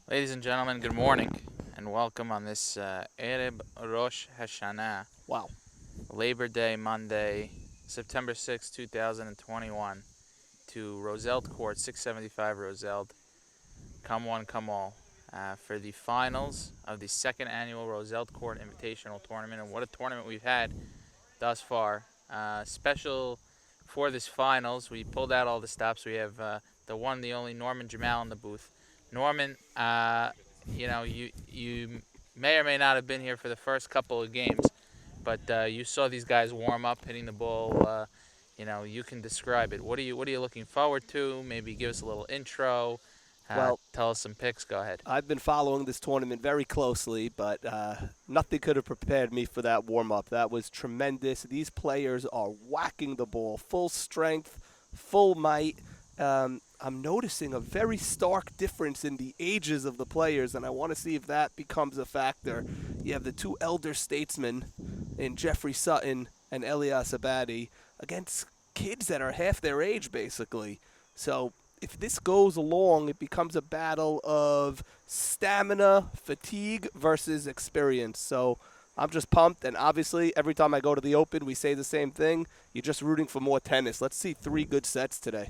Ladies and gentlemen, good morning and welcome on this Erev Rosh Hashanah, Wow. Labor Day Monday, September 6, 2021, to Roseld Court, 675 Roseld. Come one, come all, for the finals of the second annual Roseld Court Invitational Tournament. And what a tournament we've had thus far. Special for this finals, we pulled out all the stops. We have the one, the only Norman Jamal in the booth. Norman, you may or may not have been here for the first couple of games, but you saw these guys warm up, hitting the ball. You can describe it. What are you looking forward to? Maybe give us a little intro. Well, Tell us some picks. Go ahead. I've been following this tournament very closely, but nothing could have prepared me for that warm up. That was tremendous. These players are whacking the ball full strength, full might. I'm noticing a very stark difference in the ages of the players, and I want to see if that becomes a factor. You have the two elder statesmen in Jeffrey Sutton and Elias Abadi against kids that are half their age, basically. So if this goes along, it becomes a battle of stamina, fatigue versus experience. So I'm just pumped, and obviously every time I go to the Open, we say the same thing. You're just rooting for more tennis. Let's see 3 good sets today.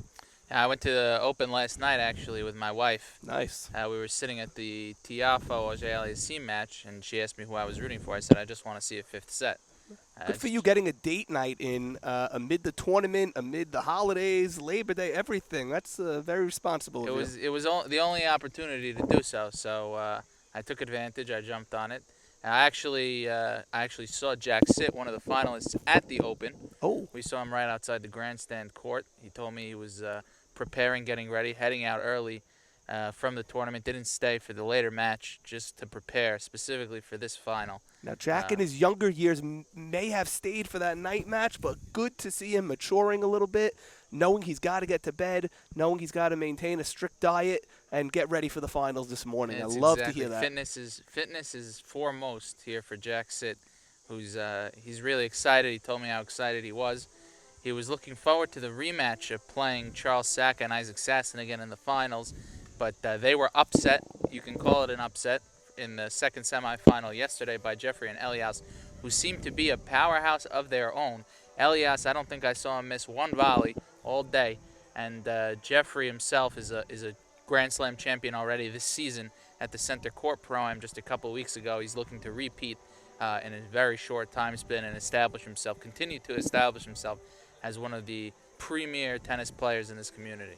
I went to the Open last night actually with my wife. Nice. We were sitting at the Tiafo Aliassime match, and she asked me who I was rooting for. I said, I just want to see a fifth set. Good for you getting a date night in amid the tournament, amid the holidays, Labor Day, everything. That's very responsible It of was you. it was the only opportunity to do so. So I took advantage. I jumped on it. I actually saw Jack Sit, one of the finalists at the Open. Oh, We saw him right outside the grandstand court. He told me he was preparing, getting ready, heading out early from the tournament. Didn't stay for the later match just to prepare specifically for this final. now Jack Uh, in his younger years may have stayed for that night match, but good to see him maturing a little bit, knowing he's got to get to bed, knowing he's got to maintain a strict diet, and get ready for the finals this morning. I It's love to exactly hear that. fitness is foremost here for Jack Sit, who's he's really excited. He told me how excited he was. He was looking forward to the rematch of playing Charles Saka and Isaac Sasson again in the finals, but they were upset. You can call it an upset in the second semifinal yesterday by Jeffrey and Elias, who seemed to be a powerhouse of their own. Elias, I don't think I saw him miss one volley all day, and Jeffrey himself is a Grand Slam champion already this season at the Center Court Pro-Am just a couple weeks ago. He's looking to repeat in a very short time span and continue to establish himself as one of the premier tennis players in this community.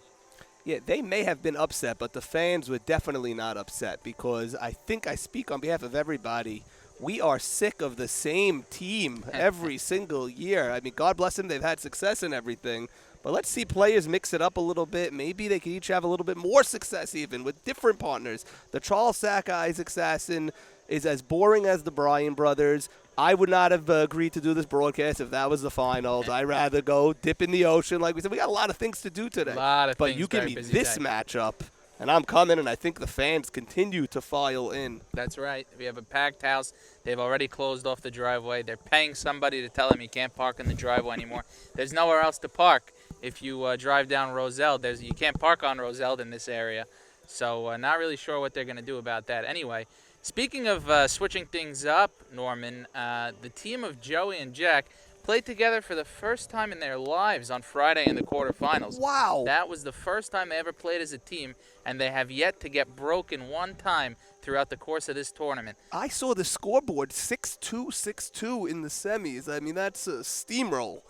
Yeah, they may have been upset, but the fans were definitely not upset because I think I speak on behalf of everybody. We are sick of the same team every single year. I mean, God bless them, they've had success and everything. But let's see players mix it up a little bit. Maybe they could each have a little bit more success even with different partners. The Charles Saka Isaac Sasson is as boring as the Bryan brothers. I would not have agreed to do this broadcast if that was the finals. I'd rather go dip in the ocean. Like we said, we got a lot of things to do today. A lot of But things, you give very me busy this day. matchup, and I'm coming, and I think the fans continue to file in. That's right. We have a packed house. They've already closed off the driveway. They're paying somebody to tell them you can't park in the driveway anymore. There's nowhere else to park. If you drive down Roseld, you can't park on Roseld in this area. So not really sure what they're going to do about that. Anyway, speaking of switching things up, Norman, the team of Joey and Jack played together for the first time in their lives on Friday in the quarterfinals. Wow. That was the first time they ever played as a team, and they have yet to get broken one time throughout the course of this tournament. I saw the scoreboard 6-2, 6-2 in the semis. I mean, that's a steamroll.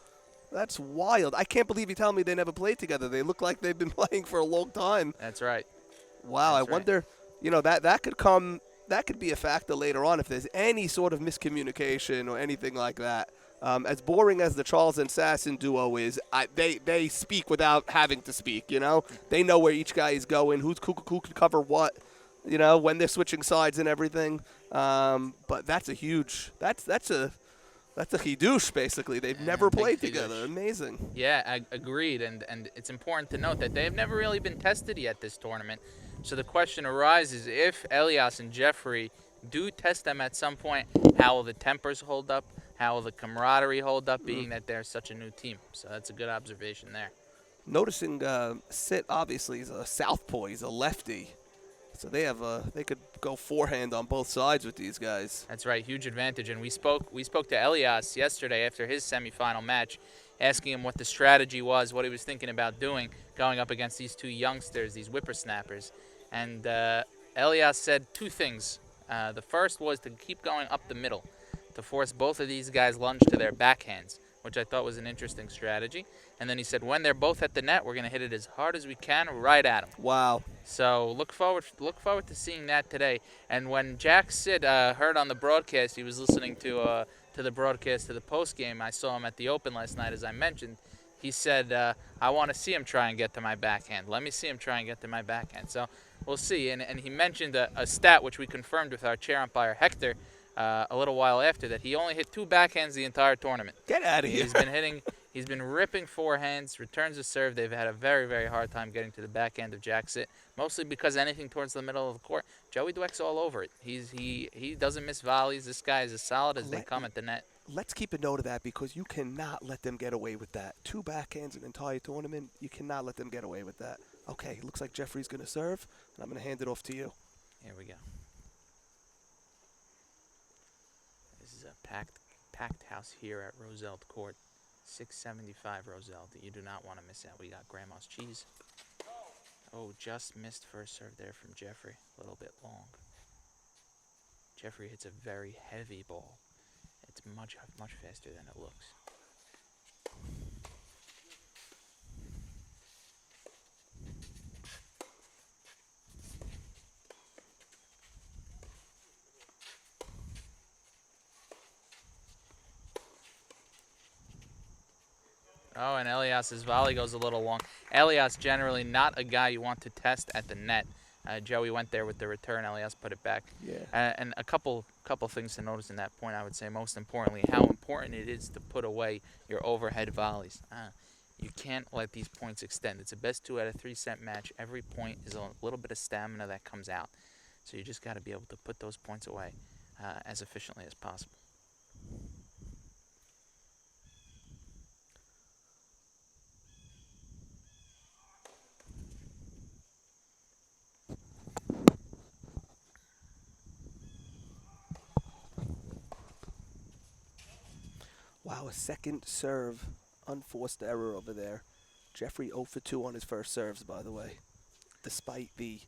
That's wild. I can't believe you tell me they never played together. They look like they've been playing for a long time. That's right. Wow, That's I wonder, that could be a factor later on if there's any sort of miscommunication or anything like that. As boring as the Charles and Sasson duo is, they speak without having to speak, They know where each guy is going, who could cover what, when they're switching sides and everything. But that's a hidouche, basically. They've never Big played hidouche. together. Amazing. Yeah, agreed. And it's important to note that they've never really been tested yet this tournament. So the question arises, if Elias and Jeffrey do test them at some point, how will the tempers hold up? How will the camaraderie hold up, being that they're such a new team? So that's a good observation there. Noticing Sit, obviously, is a southpaw. He's a lefty. So they could go forehand on both sides with these guys. That's right, huge advantage. And we spoke to Elias yesterday after his semifinal match, asking him what the strategy was, what he was thinking about doing, going up against these two youngsters, these whippersnappers. And Elias said two things. The first was to keep going up the middle, to force both of these guys lunge to their backhands, which I thought was an interesting strategy. And then he said, when they're both at the net, we're going to hit it as hard as we can right at them. Wow. So look forward to seeing that today. And when Jack Sid heard on the broadcast, he was listening to the broadcast of the post game. I saw him at the Open last night, as I mentioned. He said, "I want to see him try and get to my backhand. Let me see him try and get to my backhand." So we'll see. And he mentioned a stat which we confirmed with our chair umpire Hector a little while after, that he only hit 2 backhands the entire tournament. Get out of here. He's been ripping forehands, returns to serve. They've had a very, very hard time getting to the backhand of Jack Sit, mostly because anything towards the middle of the court, Joey Dweck's all over it. He doesn't miss volleys. This guy is as solid as they come at the net. Let's keep a note of that, because you cannot let them get away with that. 2 backhands an entire tournament, you cannot let them get away with that. Okay, looks like Jeffrey's going to serve, and I'm going to hand it off to you. Here we go. This is a packed house here at Roseld Court. 675 Roseld. You do not want to miss out. We got Grandma's cheese. Oh, just missed first serve there from Jeffrey. A little bit long. Jeffrey hits a very heavy ball. It's much faster than it looks. Oh, and Elias's volley goes a little long. Elias generally not a guy you want to test at the net. Joey went there with the return. Elias put it back. Yeah. And a couple things to notice in that point, I would say most importantly, how important it is to put away your overhead volleys. You can't let these points extend. It's a best 2 out of 3 set match. Every point is a little bit of stamina that comes out. So you just got to be able to put those points away as efficiently as possible. Wow, a second serve, unforced error over there. Jeffrey 0 for 2 on his first serves, by the way, despite the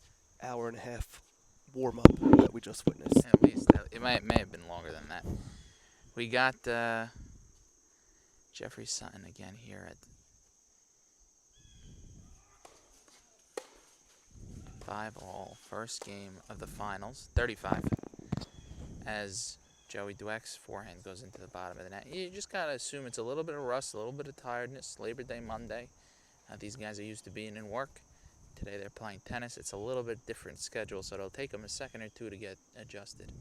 hour-and-a-half warm-up that we just witnessed. At least it may have been longer than that. We got Jeffrey Sutton again here at 5-all, first game of the finals, 35, as Joey Dweck's forehand goes into the bottom of the net. You just got to assume it's a little bit of rust, a little bit of tiredness. Labor Day Monday. These guys are used to being in work. Today they're playing tennis. It's a little bit different schedule, so it'll take them a second or two to get adjusted.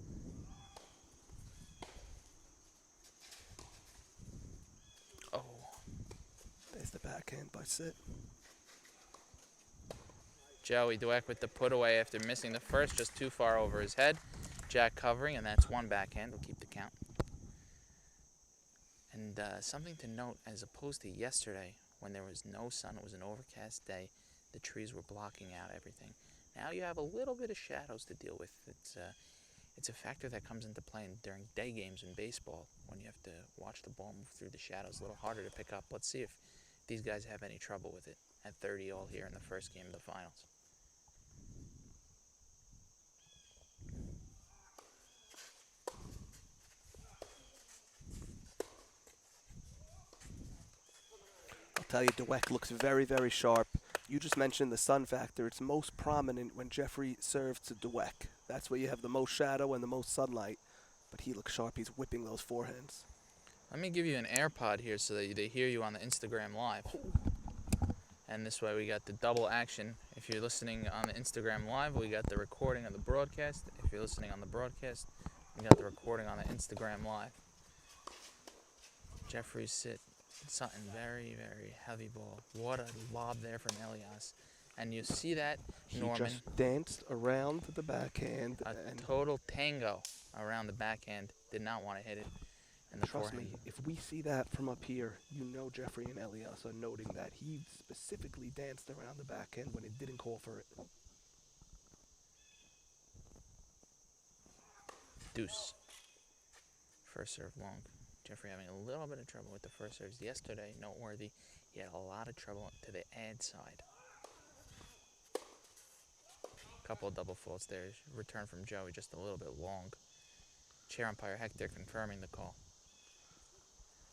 Oh. There's the backhand by Sit. Joey Dweck with the put away after missing the first, just too far over his head. Jack covering, and that's 1 backhand. We'll keep the count. And something to note, as opposed to yesterday, when there was no sun, it was an overcast day, the trees were blocking out everything. Now you have a little bit of shadows to deal with. It's a factor that comes into play during day games in baseball, when you have to watch the ball move through the shadows. A little harder to pick up. Let's see if these guys have any trouble with it at 30-all here in the first game of the finals. I'll tell you, Dweck looks very, very sharp. You just mentioned the sun factor. It's most prominent when Jeffrey serves to Dweck. That's where you have the most shadow and the most sunlight. But he looks sharp. He's whipping those forehands. Let me give you an AirPod here so that they hear you on the Instagram Live. And this way we got the double action. If you're listening on the Instagram Live, we got the recording of the broadcast. If you're listening on the broadcast, we got the recording on the Instagram Live. Jeffrey Sutton, very, very heavy ball. What a lob there from Elias. And you see that, Norman. He just danced around the backhand. A total tango around the backhand. Did not want to hit it. And the Trust forehand. me, if we see that from up here, you know Jeffrey and Elias are noting that he specifically danced around the backhand when it didn't call for it. Deuce. First serve long. Jeffrey having a little bit of trouble with the first serves yesterday. Noteworthy. He had a lot of trouble to the ad side. Couple of double faults there. Return from Joey just a little bit long. Chair umpire Hector confirming the call.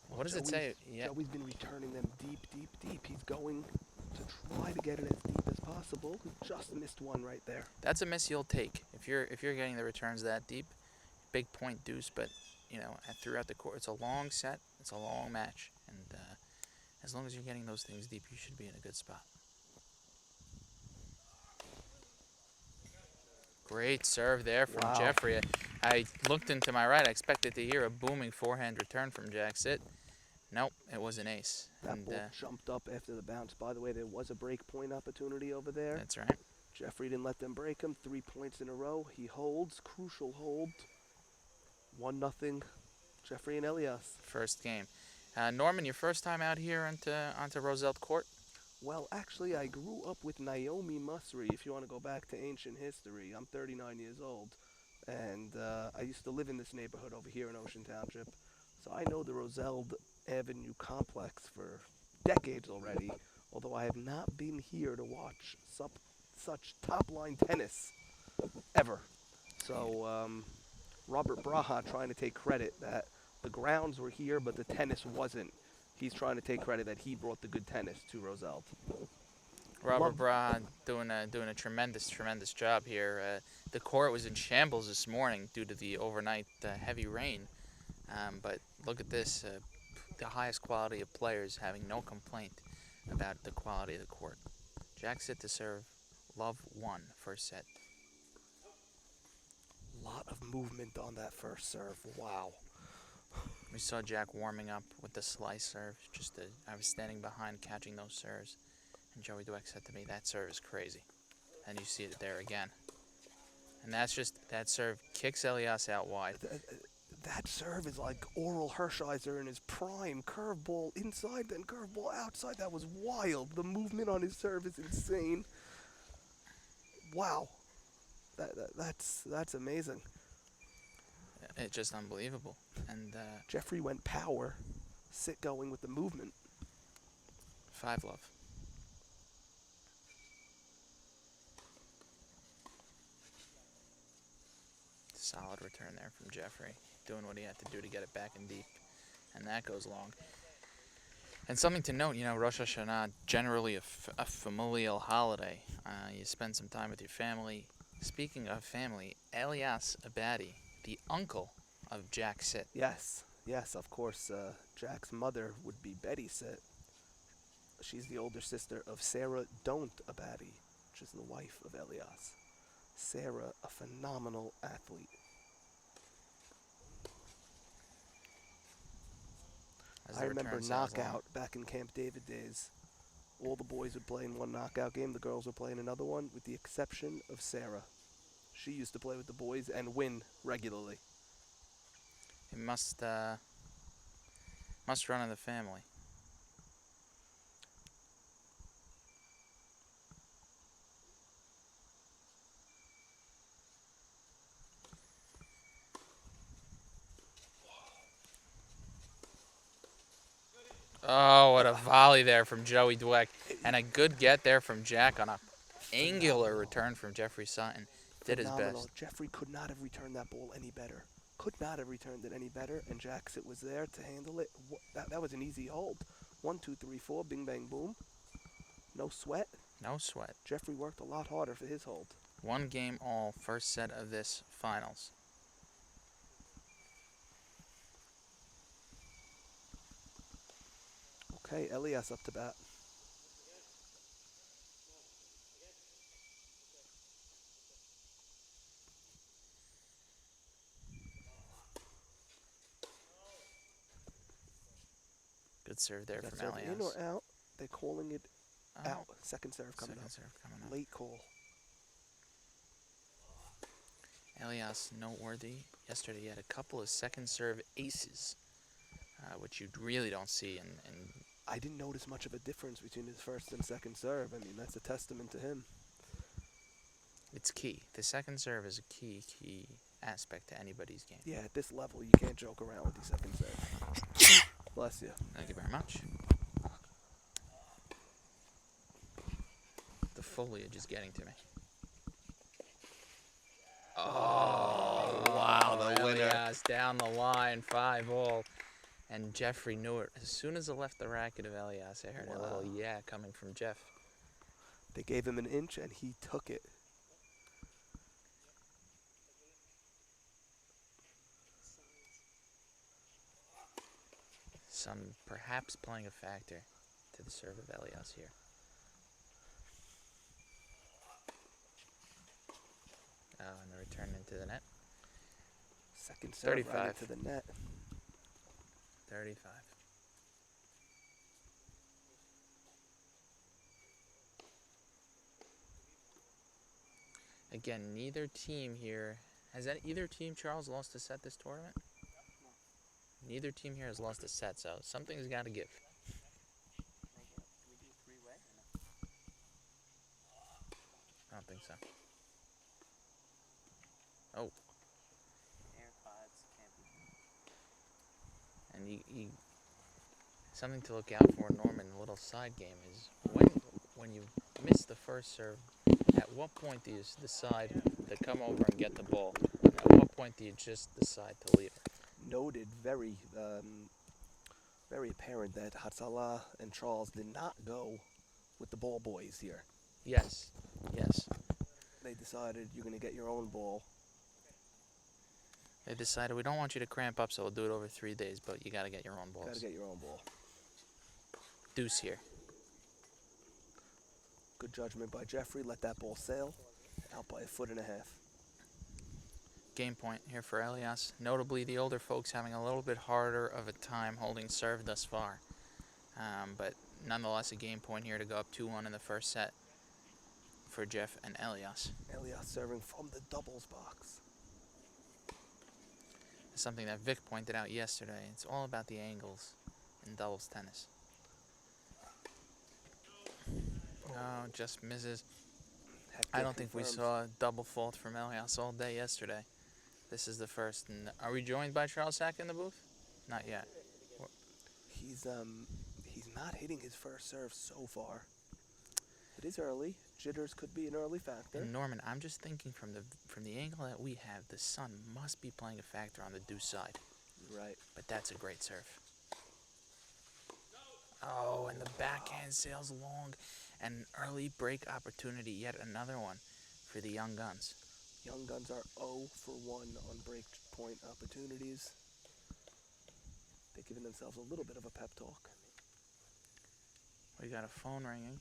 Well, What does it say? Yeah, Joey's been returning them deep, deep, deep. He's going to try to get it as deep as possible. He just missed one right there. that's a miss you'll take if you're getting the returns that deep. Big point deuce, but throughout the court, it's a long set. It's a long match, and as long as you're getting those things deep, you should be in a good spot. Great serve there from Wow. Jeffrey. I looked into my right. I expected to hear a booming forehand return from Jack Sit. Nope, it was an ace. That And ball jumped up after the bounce. By the way, there was a break point opportunity over there. that's right. Jeffrey didn't let them break him. 3 points in a row. He holds. Crucial hold. 1-0. Jeffrey and Elias. First game. Norman, your first time out here onto Roseld Court? Well, actually, I grew up with Naomi Musri, if you want to go back to ancient history. I'm 39 years old, and I used to live in this neighborhood over here in Ocean Township. So I know the Roseld Avenue complex for decades already, although I have not been here to watch such top-line tennis ever. So Robert Braha trying to take credit that the grounds were here, but the tennis wasn't. He's trying to take credit that he brought the good tennis to Roseld. Robert Braun doing a tremendous job here. The court was in shambles this morning due to the overnight heavy rain, but look at this, the highest quality of players having no complaint about the quality of the court. Jack Sit to serve, love 1 first set. Lot of movement on that first serve. Wow. We saw Jack warming up with the slice serve. I was standing behind catching those serves, and Joey Dweck said to me, "That serve is crazy," and you see it there again. And that serve kicks Elias out wide. That serve is like Oral Hershiser in his prime. Curveball inside, then curveball outside. That was wild. The movement on his serve is insane. Wow. That's amazing. It's just unbelievable. And Jeffrey went power. Sit going with the movement. 5-love. Solid return there from Jeffrey, doing what he had to do to get it back in deep, and that goes long. And something to note, Rosh Hashanah, generally a familial holiday. You spend some time with your family. Speaking of family, Elias Abadi, the uncle of Jack Sit. Yes, of course. Jack's mother would be Betty Sit. She's the older sister of Sarah Don't Abadi, which is the wife of Elias. Sarah, a phenomenal athlete. I remember knockout back in Camp David days. All the boys would play in one knockout game. The girls would play in another one, with the exception of Sarah. She used to play with the boys and win regularly. It must run in the family. Oh, what a volley there from Joey Dweck. And a good get there from Jack on a angular return from Jeffrey Sutton. Did his best. Jeffrey could not have returned that ball any better. Could not have returned it any better, and Jackson was there to handle it. That was an easy hold. 1, 2, 3, 4, bing, bang, boom. No sweat. No sweat. Jeffrey worked a lot harder for his hold. 1 game all, first set of this finals. Okay, Elias up to bat. Good serve there from Elias. In or out? They're calling it out. Second serve coming up. Late call. Elias, noteworthy. Yesterday he had a couple of second serve aces, which you really don't see. And I didn't notice much of a difference between his first and second serve. I mean, that's a testament to him. It's key. The second serve is a key aspect to anybody's game. Yeah, at this level, you can't joke around with these second serves. Bless you. Thank you very much. The foliage is getting to me. Oh, wow, the winner. Elias down the line, 5-all. And Jeffrey knew it. As soon as it left the racket of Elias, I heard a little yeah coming from Jeff. They gave him an inch, and he took it. Sun perhaps playing a factor to the serve of Elias here. Oh, and the return into the net. Second serve 35. right into the net. 35. Again, neither team here has either team, Charles, lost a set this tournament. Neither team here has lost a set, so something's got to give. I don't think so. Oh. And something to look out for, Norman, a little side game is when you miss the first serve, at what point do you decide to come over and get the ball? At what point do you just decide to leave it? Noted, very apparent that Hatsala and Charles did not go with the ball boys here. Yes, yes. They decided you're going to get your own ball. They decided we don't want you to cramp up, so we'll do it over 3 days, but you got to get your own balls. Got to get your own ball. Deuce here. Good judgment by Jeffrey. Let that ball sail. Out by 1.5 feet. Game point here for Elias. Notably, the older folks having a little bit harder of a time holding serve thus far. But nonetheless, a game point here to go up 2-1 in the first set for Jeff and Elias. Elias serving from the doubles box. Something that Vic pointed out yesterday. It's all about the angles in doubles tennis. Oh, just misses. I don't think we saw a double fault from Elias all day yesterday. This is the first. And are we joined by Charles Sack in the booth? Not yet. He's not hitting his first serve so far. It is early. Jitters could be an early factor. And Norman, I'm just thinking from the angle that we have, the sun must be playing a factor on the deuce side. Right. But that's a great serve. Oh, and the backhand sails long. An early break opportunity, yet another one for the Young Guns. Young Guns are 0 for 1 on break point opportunities. They're giving themselves a little bit of a pep talk. We got a phone ringing.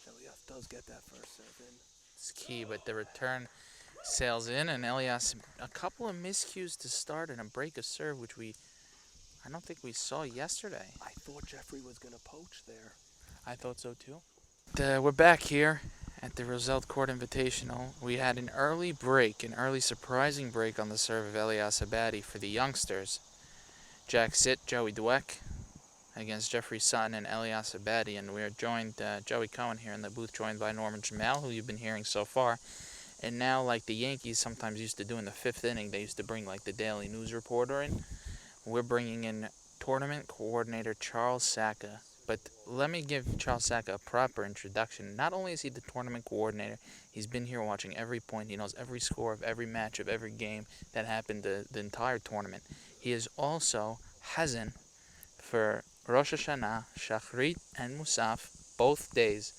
Elias does get that first serve in. It's key, but the return sails in, and Elias, a couple of miscues to start and a break of serve, which I don't think we saw yesterday. I thought Jeffrey was going to poach there. I thought so too. We're back here at the Roseld Court Invitational. We had an early surprising break on the serve of Elias Abadi for the youngsters. Jack Sit, Joey Dweck against Jeffrey Sutton and Elias Abadi, and we're joined, Joey Cohen here in the booth, joined by Norman Jamal, who you've been hearing so far. And now, like the Yankees sometimes used to do in the 5th inning, they used to bring like the daily news reporter in. We're bringing in tournament coordinator Charles Sacca. But let me give Charles Sacca a proper introduction. Not only is he the tournament coordinator, he's been here watching every point. He knows every score of every match of every game that happened the entire tournament. He is also Hazan for Rosh Hashanah, Shachrit, and Musaf, both days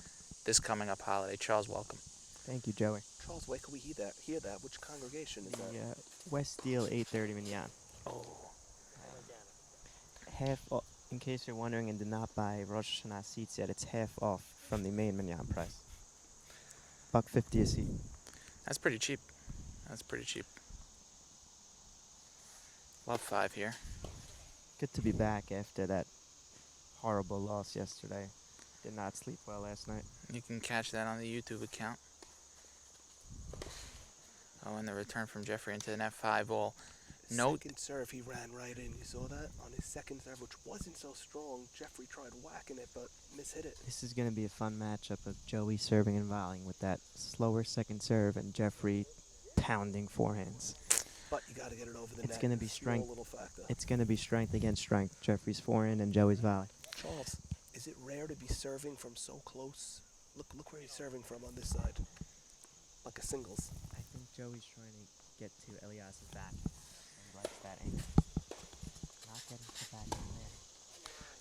this coming up holiday. Charles, welcome. Thank you, Joey. Charles, where can we hear that? Which congregation is that? The West Deal 8:30 Minyan. Oh. In case you're wondering and did not buy Rosh Hashanah seats yet, it's half off from the main Minyan price. $1.50 a seat. That's pretty cheap. That's pretty cheap. Love 5 here. Good to be back after that horrible loss yesterday. Did not sleep well last night. You can catch that on the YouTube account. Oh, and the return from Jeffrey into the net 5-all. Note Second serve, he ran right in. You saw that? On his second serve, which wasn't so strong, Jeffrey tried whacking it, but mishit it. This is going to be a fun matchup of Joey serving and volleying with that slower second serve and Jeffrey pounding forehands. But you got to get it over the It's net. going to be Small strength. little factor. It's going to be strength against strength. Jeffrey's forehand and Joey's volley. Charles, is it rare to be serving from so close? Look where he's serving from on this side. Like a singles. I think Joey's trying to get to Elias's back. He likes that angle. Not getting to back in there.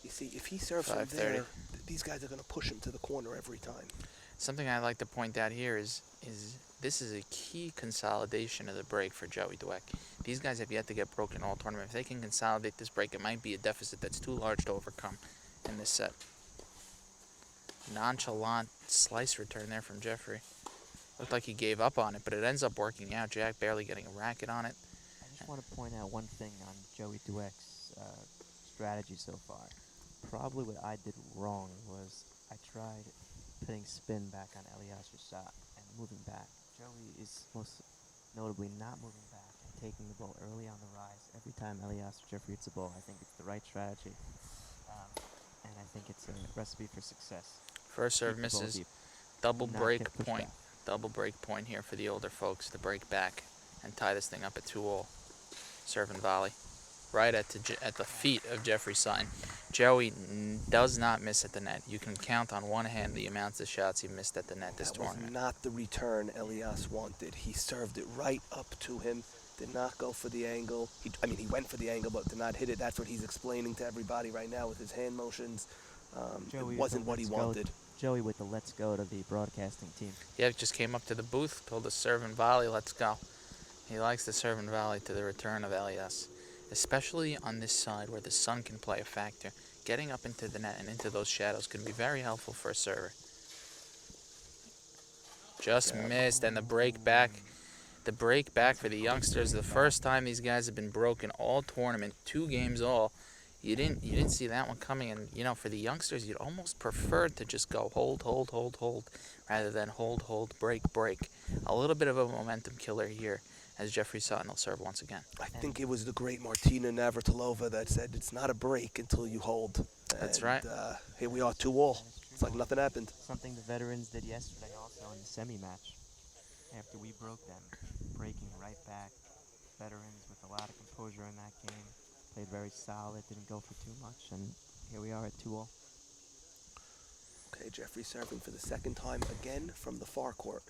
You see, if he serves from 5:30. there, these guys are going to push him to the corner every time. something I'd like to point out here is this is a key consolidation of the break for Joey Dweck. These guys have yet to get broken all tournament. If they can consolidate this break, it might be a deficit that's too large to overcome in this set. Nonchalant slice return there from Jeffrey. Looked like he gave up on it, but it ends up working out. Jack barely getting a racket on it. I just want to point out one thing on Joey Dweck's strategy so far. Probably what I did wrong was I tried putting spin back on Elias's shot and moving back. Joey is most notably not moving back and taking the ball early on the rise. Every time Elias or Jeffrey hits the ball, I think it's the right strategy. And I think it's a recipe for success. First serve Keep the ball misses. deep. Double Not break get pushed point. back. Double break point here for the older folks to break back and tie this thing up at 2-all. Serve and volley. Right at the feet of Jeffrey Sutton. Joey does not miss at the net. You can count on one hand the amounts of shots he missed at the net this That was tournament. not the return Elias wanted. He served it right up to him, did not go for the angle. He went for the angle, but did not hit it. That's what he's explaining to everybody right now with his hand motions. It Joey with wasn't the what he let's go. wanted. Joey with the let's go to the broadcasting team. Yeah, just came up to the booth, told us serve and volley, let's go. He likes the serve and volley to the return of Elias, especially on this side where the sun can play a factor. Getting up into the net and into those shadows can be very helpful for a server. Just missed, and the break back for the youngsters. The first time these guys have been broken all tournament, 2 games all. You didn't see that one coming, and for the youngsters, you'd almost prefer to just go hold, rather than hold, break. A little bit of a momentum killer here, as Jeffrey Sutton will serve once again. I think it was the great Martina Navratilova that said it's not a break until you hold. That's And, right. Here we are, 2-all. It's like nothing happened. Something the veterans did yesterday also in the semi-match. After we broke them, breaking right back. Veterans with a lot of composure in that game. Played very solid, didn't go for too much, and here we are at 2-all. Okay, Jeffrey serving for the second time again from the far court.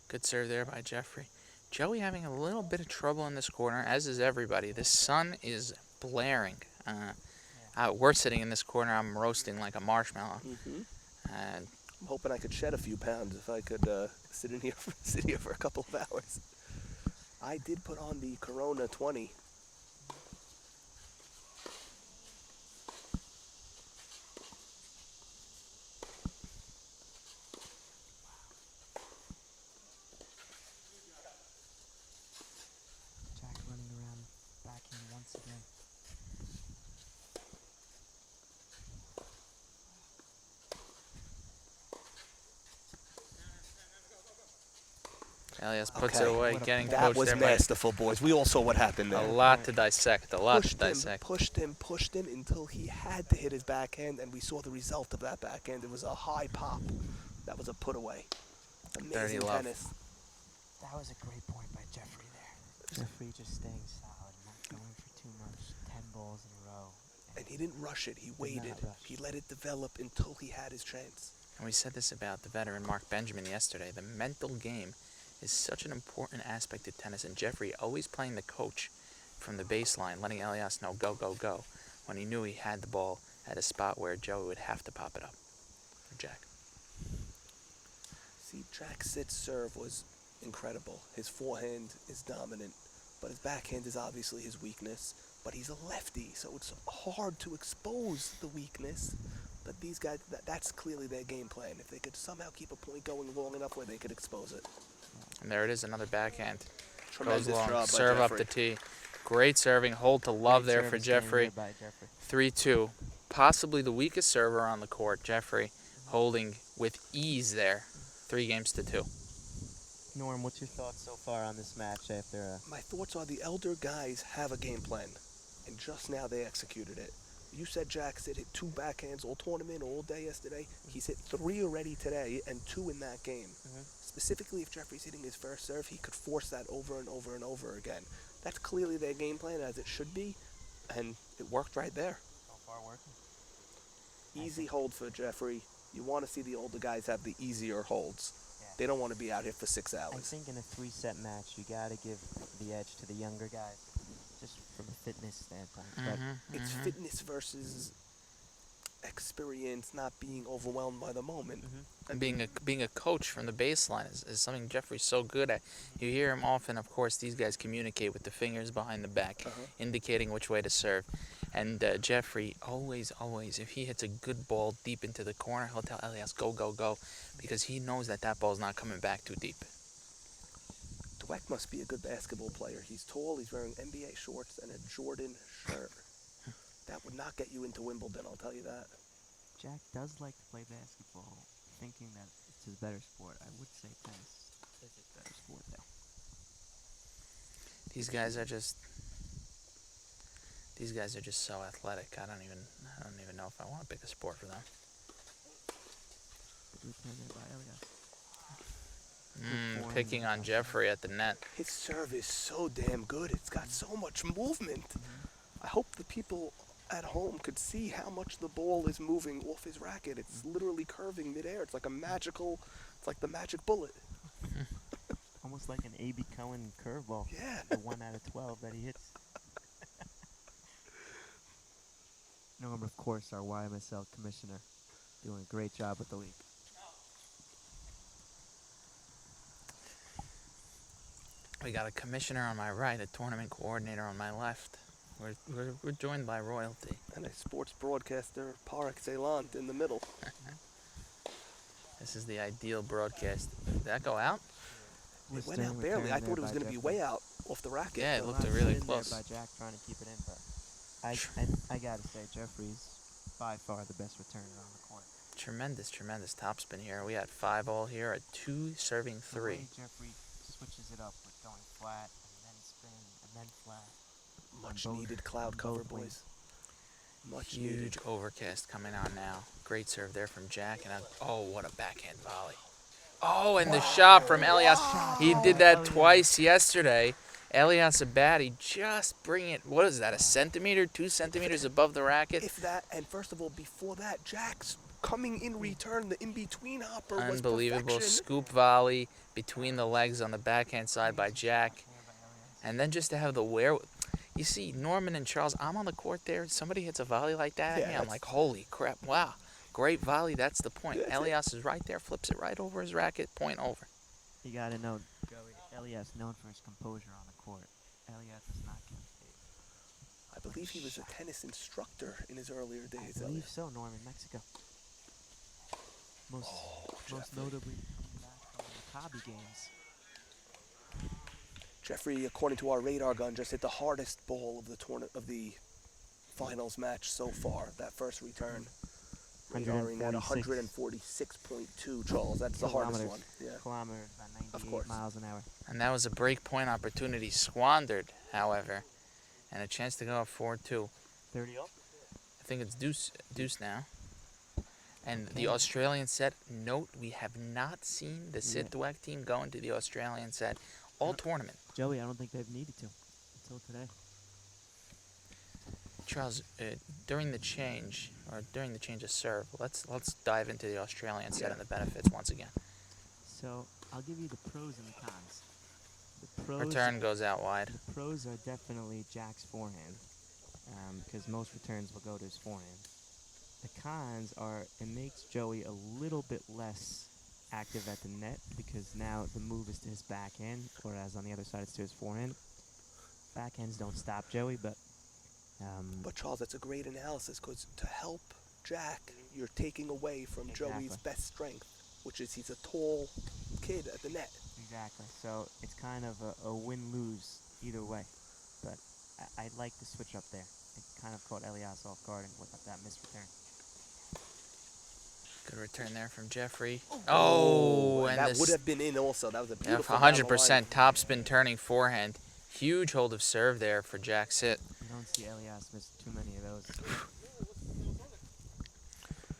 Good serve there by Jeffrey. Joey having a little bit of trouble in this corner, as is everybody. The sun is blaring. We're sitting in this corner. I'm roasting like a marshmallow. And I'm hoping I could shed a few pounds if I could sit here for a couple of hours. I did put on the Corona 20. Jack running around backhand once again. Elias puts Okay. it away, What a getting play. That coached was there by masterful, boys. We all saw what happened a there. lot to dissect. Pushed him until he had to hit his backhand, and we saw the result of that backhand. It was a high pop. That was a put away. Dirty Amazing love. tennis. That was a great point by Jeffrey there. Jeffrey just staying solid, not going for too much. 10 balls in a row. And he didn't rush it. He waited. rush. He let it develop until he had his chance. And we said this about the veteran Mark Benjamin yesterday. The mental game is such an important aspect of tennis, and Jeffrey always playing the coach from the baseline, letting Elias know go, when he knew he had the ball at a spot where Joey would have to pop it up. For Jack. See, Jack Sitt's serve was incredible. His forehand is dominant, but his backhand is obviously his weakness. But he's a lefty, so it's hard to expose the weakness. But these guys, that's clearly their game plan. If they could somehow keep a point going long enough where they could expose it. And there it is, another backhand. Tremendous Goes long, job by serve up Jeffrey. the tee. Great serving, hold to love Great there for service game Jeffrey. here by Jeffrey. 3-2. Possibly the weakest server on the court, Jeffrey, holding with ease there. 3 games to 2. Norm, what's your thoughts so far on this match after? My thoughts are the elder guys have a game plan, and just now they executed it. You said Jackson hit 2 backhands all tournament, all day yesterday. He's hit 3 already today and 2 in that game. Specifically, if Jeffrey's hitting his first serve, he could force that over and over and over again. That's clearly their game plan, as it should be, and it worked right there. So far working. Easy hold for Jeffrey. You want to see the older guys have the easier holds. Yeah. They don't want to be out here for 6 I hours. think in a 3-set match, you got to give the edge to the younger guys, just from a fitness standpoint. It's fitness versus experience, not being overwhelmed by the moment. And being a coach from the baseline is something Jeffrey's so good at. You hear him often, of course, these guys communicate with the fingers behind the back, indicating which way to serve. And Jeffrey, always, if he hits a good ball deep into the corner, he'll tell Elias, go, go, go, because he knows that ball's not coming back too deep. Dweck must be a good basketball player. He's tall, he's wearing NBA shorts and a Jordan shirt. That would not get you into Wimbledon, I'll tell you that. Jack does like to play basketball, thinking that it's his better sport. I would say tennis is his better sport, though. These guys are just so athletic. I don't even know if I want to pick a sport for them. Picking on Jeffrey at the net. His serve is so damn good. It's got so much movement. I hope the people at home could see how much the ball is moving off his racket. It's literally curving midair. It's like the magic bullet. Almost like an A.B. Cohen curveball. Yeah. The 1 out of 12 that he hits. Norm, of course, our YMSL commissioner, doing a great job with the league. We got a commissioner on my right, a tournament coordinator on my left. We're joined by royalty. And a sports broadcaster par excellence in the middle. This is the ideal broadcast. Did that go out? It went out barely. I thought it was going to be way out off the racket. Yeah, it but looked really close. By Jack trying to keep it in, but I gotta say, Jeffrey's by far the best returner on the court. Tremendous topspin here. We had 5 all here, a 2 serving 3. The way Jeffrey switches it up with going flat and then spin and then flat. Much needed cloud cover, boys. Much needed. Huge overcast coming on now. Great serve there from Jack, and what a backhand volley. Oh, and the shot from Elias. He did that twice yesterday. Elias Abadi just bring it, what is that, a centimeter, 2 centimeters above the racket? If that, and first of all, before that, Jack's coming in return, the in-between hopper was Unbelievable perfection. scoop volley between the legs on the backhand side by Jack. And then just to have the you see Norman and Charles, I'm on the court there, somebody hits a volley like that at me, I'm like, holy crap, wow. Great volley, that's the point. Elias is right there, flips it right over his racket, point over. You gotta know, Joey, Elias known for his composure on the court. Elias does not get paid. I believe he was a tennis instructor in his earlier days. I believe so, Norm, in Mexico. Most notably back from the Maccabi games. Jeffrey, according to our radar gun, just hit the hardest ball of the finals match so far. That first return, radaring at 146.2. Charles, that's the hardest one. Yeah. Kilometers, about 98 miles an hour. And that was a break point opportunity squandered, however, and a chance to go up 4-2. 30 up. I think it's deuce now. And the Australian set, note, we have not seen the Sid Dweck team go into the Australian set all tournament. Joey, I don't think they've needed to until today. Charles, during the change of serve, let's dive into the Australian set and the benefits once again. So I'll give you the pros and the cons. The pros, Return goes out wide. The pros are definitely Jack's forehand, because most returns will go to his forehand. The cons are it makes Joey a little bit less active at the net because now the move is to his backhand, whereas on the other side it's to his forehand. Backhands don't stop Joey, but Charles, that's a great analysis because to help Jack, you're taking away from Joey's best strength, which is he's a tall kid at the net. Exactly. So it's kind of a win-lose either way. But I like the switch up there. It kind of caught Elias off guard and with that missed return. Good return there from Jeffrey. Oh, Oh, and and that would this have been in also. That was a yeah, beautiful down the line. 100% topspin turning forehand. Huge hold of serve there for Jack Sit. You don't see Elias miss too many of those.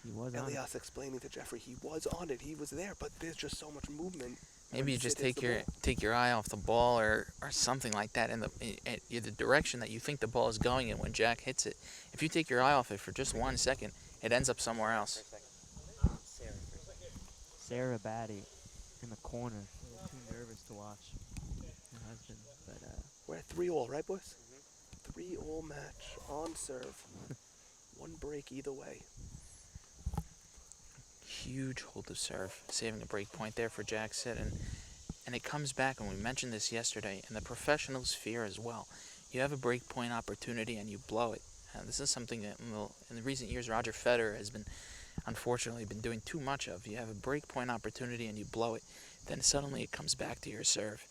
He was on it. Elias explaining to Jeffrey he was on it. He was there, but there's just so much movement. when Maybe you just Sid hits the ball. take your eye off the ball or something like that in the direction that you think the ball is going in when Jack hits it. If you take your eye off it for just 1 second, it ends up somewhere else. Sarah Batty in the corner, a little too nervous to watch her husband, but We're at 3-all, right, boys? 3-all match on serve. One break either way. Huge hold of serve, saving a break point there for Jack Sit, and it comes back, and we mentioned this yesterday, in the professional sphere as well. You have a break point opportunity and you blow it. This is something that in the recent years Roger Federer has unfortunately been doing too much of. You have a break point opportunity and you blow it, then suddenly it comes back to your serve,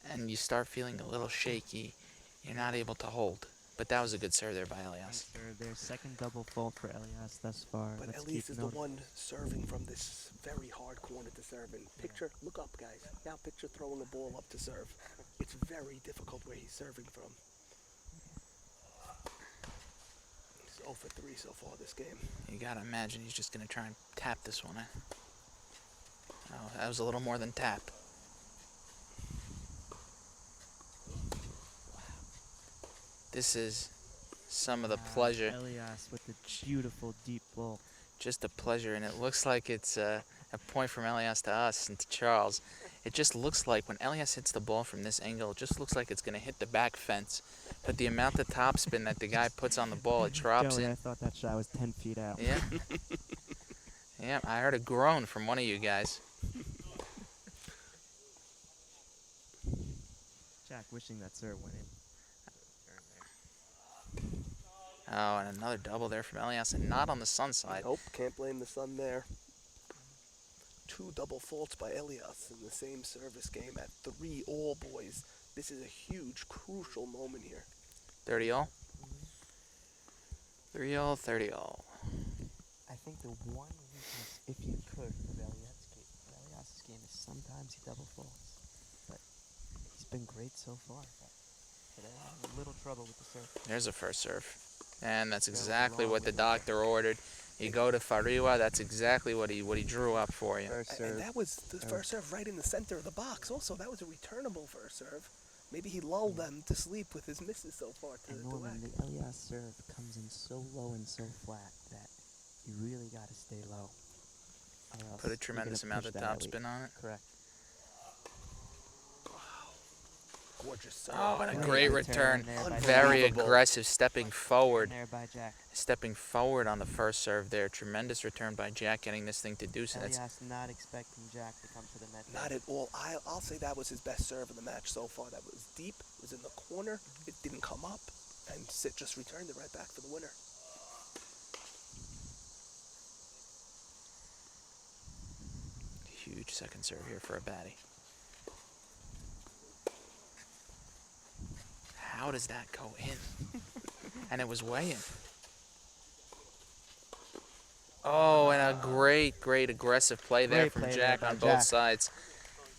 and you start feeling a little shaky. You're not able to hold. But that was a good serve there by Elias. their second double fault for Elias thus far. But Let's Elias keep is the noting. one serving from this very hard corner to serve in. Picture, look up, guys. Now picture throwing a ball up to serve. It's very difficult where he's serving from. He's 0 for 3 so far this game. You gotta imagine he's just gonna try and tap this one. Oh, that was a little more than tap. This is some of the pleasure. Elias with the beautiful deep ball. Just a pleasure, and it looks like it's a point from Elias to us and to Charles. It just looks like when Elias hits the ball from this angle, it just looks like it's going to hit the back fence. But the amount of topspin that the guy puts on the ball, it drops Joey, in. I thought that shot was 10 feet out. Yeah. Yeah, I heard a groan from one of you guys. Jack wishing that serve went in. Oh, and another double there from Elias, and not on the sun side. Nope, can't blame the sun there. 2 double faults by Elias in the same service game at 3-all, boys. This is a huge, crucial moment here. 30 all? 3 all, 30 all. I think the one weakness, if you could, of Elias's game is sometimes he double faults. But he's been great so far. But today, having a little trouble with the serve. There's a first serve. And that's exactly what the doctor ordered. You go to Fariwa, that's exactly what he drew up for you. First serve. And that was the first serve right in the center of the box. Also, that was a returnable first serve. Maybe he lulled them to sleep with his misses so far to And the Norman, whack. the Elias serve comes in so low and so flat that you really got to stay low. or else Put a you're tremendous gonna amount push of that elite. topspin on it. Correct. Gorgeous serve. Oh, and a Great great return return. there by Very Unbelievable. aggressive, stepping forward. There by Jack. Stepping forward on the first serve there. Tremendous return by Jack, getting this thing to do so. That's Elias not expecting Jack to come to the net. Not at all. I'll say that was his best serve of the match so far. That was deep, was in the corner, it didn't come up, and Sid just returned it right back for the winner. huge second serve here for a baddie. How does that go in? And it was way in. Oh, and a great, great aggressive play there Great from play Jack there by on both Jack. sides.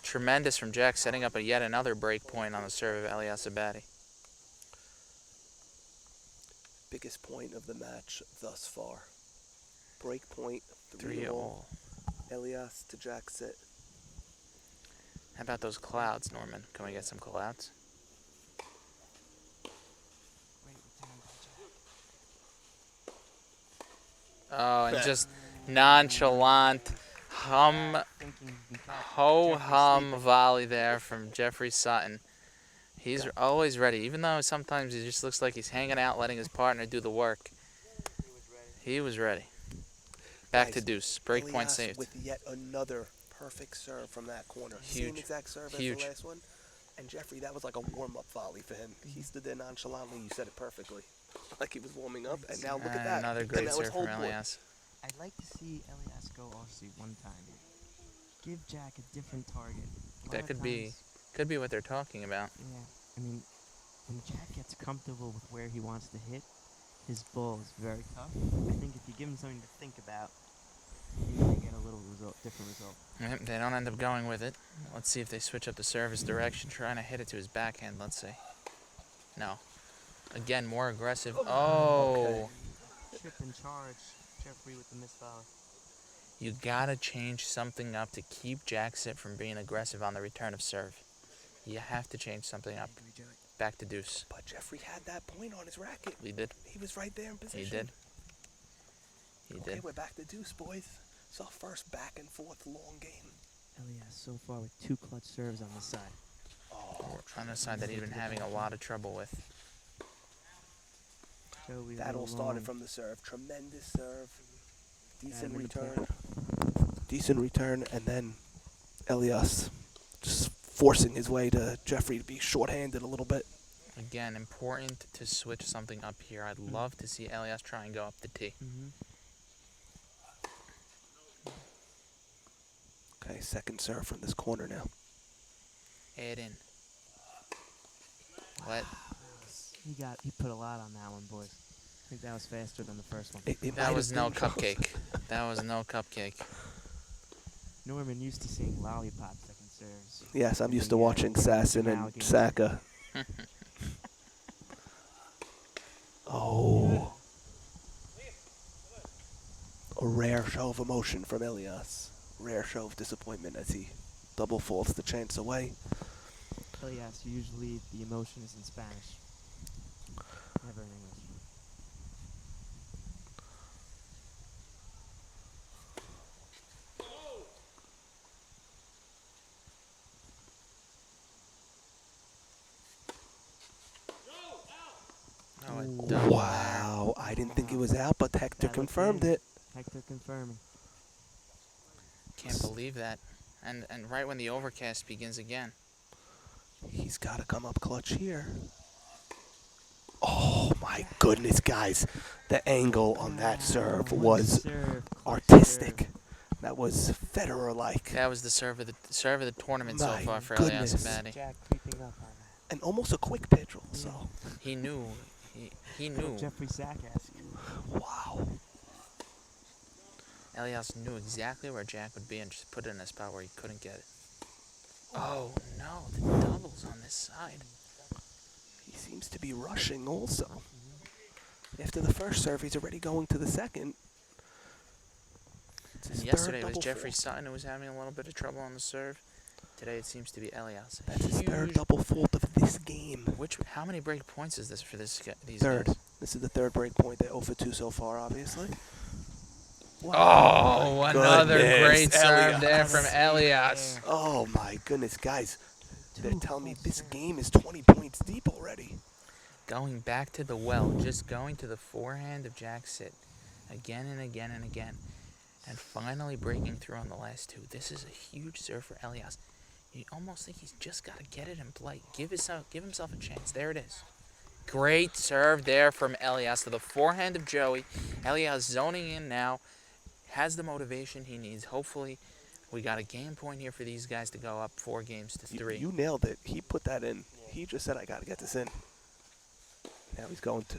Tremendous from Jack, setting up yet another break point on the serve of Elias Abadi. Biggest point of the match thus far. Break point, 3 3-0. all. Elias to Jack Sit. How about those clouds, Norman? Can we get some clouds? Great return by Jack. Oh, and just nonchalant Thinking he can catch ho-hum Jeffrey volley there from Jeffrey Sutton. He's always ready, even though sometimes he just looks like he's hanging out, letting his partner do the work. He was ready. Back to Guys, deuce. Break point Elias saved. with yet another perfect serve from that corner. Same Huge. exact serve Huge. as the last one. And Jeffrey, that was like a warm-up volley for him. He stood there nonchalantly. You said it perfectly. Like he was warming up, and now look at And that. another And great that was serve from hold point. Elias. I'd like to see Elias go Aussie one time. Give Jack a different target. A lot That of could be what they're talking about. Yeah, I mean, when Jack gets comfortable with where he wants to hit, his ball is very tough. I think if you give him something to think about, he little different result. Yep, they don't end up going with it. Let's see if they switch up the service direction, trying to hit it to his backhand. Let's see. No. Again, more aggressive. Oh. Chip and charge. Jeffrey with the missed volley. You gotta change something up to keep Jackson from being aggressive on the return of serve. You have to change something up. Back to deuce. But Jeffrey had that point on his racket. He did. He was right there in position. He did. He Okay, did. we're back to deuce, boys. It's our first back and forth long game. Elias so far with 2 clutch serves on this side. Oh, On the side that he's been having a lot of trouble with. Joey that all real started long. from the serve. Tremendous serve. Decent in the return. Decent return, and then Elias just forcing his way to Jeffrey to be shorthanded a little bit. Again, important to switch something up here. I'd love to see Elias try and go up the tee. Okay, second serve from this corner now. Head in. What? He put a lot on that one, boys. I think that was faster than the first one. It might That have was no been Joe's. cupcake. That was no cupcake. Norman used to seeing lollipop second serves. Yes, I'm used to Yeah, watching yeah, Sasson Jamal and games. Saka. Oh. A rare show of emotion from Elias. Rare show of disappointment as he double faults the chance away. Elias, usually the emotion is in Spanish. Never in English. Oh, a double Wow, I didn't think it was out, but Hector That looked confirmed in. it. Hector confirming. there. Can't believe that. And right when the overcast begins again. He's got to come up clutch here. Oh my goodness, guys. The angle on that serve Wow, was serve, clutch artistic. serve. That was Federer-like. That was the serve of the tournament so My far for goodness. Elias Abadi. Jack creeping up on that. And almost a quick pitch also. He knew. He knew. Jeffrey Sack-esque. Wow. Elias knew exactly where Jack would be and just put it in a spot where he couldn't get it. Oh no, the doubles on this side. He seems to be rushing also. After the first serve, he's already going to the second. It's his And third yesterday it was double Jeffrey fault. Sutton who was having a little bit of trouble on the serve. Today it seems to be Elias. That's his third Huge- double fault of this game. How many break points is this for these Third. guys? This is the third break point. They're 0 for 2 so far, obviously. Oh, my another goodness, great serve there Elias. from Elias. Oh my goodness, guys. They're telling me this game is 20 points deep already. Going back to the well, just going to the forehand of Jack Sit again and again and again. And finally breaking through on the last two. This is a huge serve for Elias. You almost think he's just got to get it in play. Give himself a chance. There it is. Great serve there from Elias to the forehand of Joey. Elias zoning in now. Has the motivation he needs. Hopefully, we got a game point here for these guys to go up 4 games to 3. You nailed it. He put that in. He just said, I got to get this in. Now he's going to.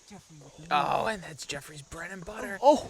Jeffrey with the Oh, and that's Jeffrey's bread and butter. Oh!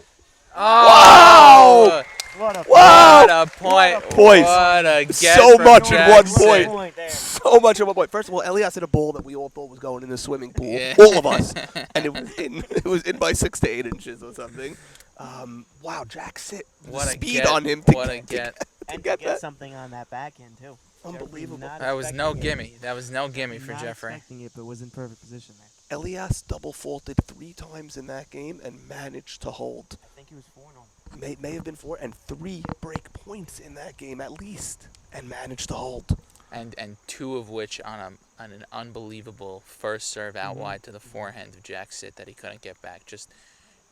Oh! What a What a point. Poise. What a get So from much in one Jackson. point. So much of a point. First of all, Elias hit a ball that we all thought was going in the swimming pool. Yeah. All of us. And it was in by 6 to 8 inches or something. Wow, Jack Sit. The What a speed get. on him to What a get. And get to get that. something on that backhand, too. Unbelievable. That was no gimme. That was no gimme for Not Jeffrey. expecting it, but was in perfect position there. Elias double faulted 3 times in that game and managed to hold. I think he was 4-0. May have been 4 and 3 break points in that game at least, and managed to hold. And 2 of which on an unbelievable first serve out wide to the forehand of Jack Sit that he couldn't get back. Just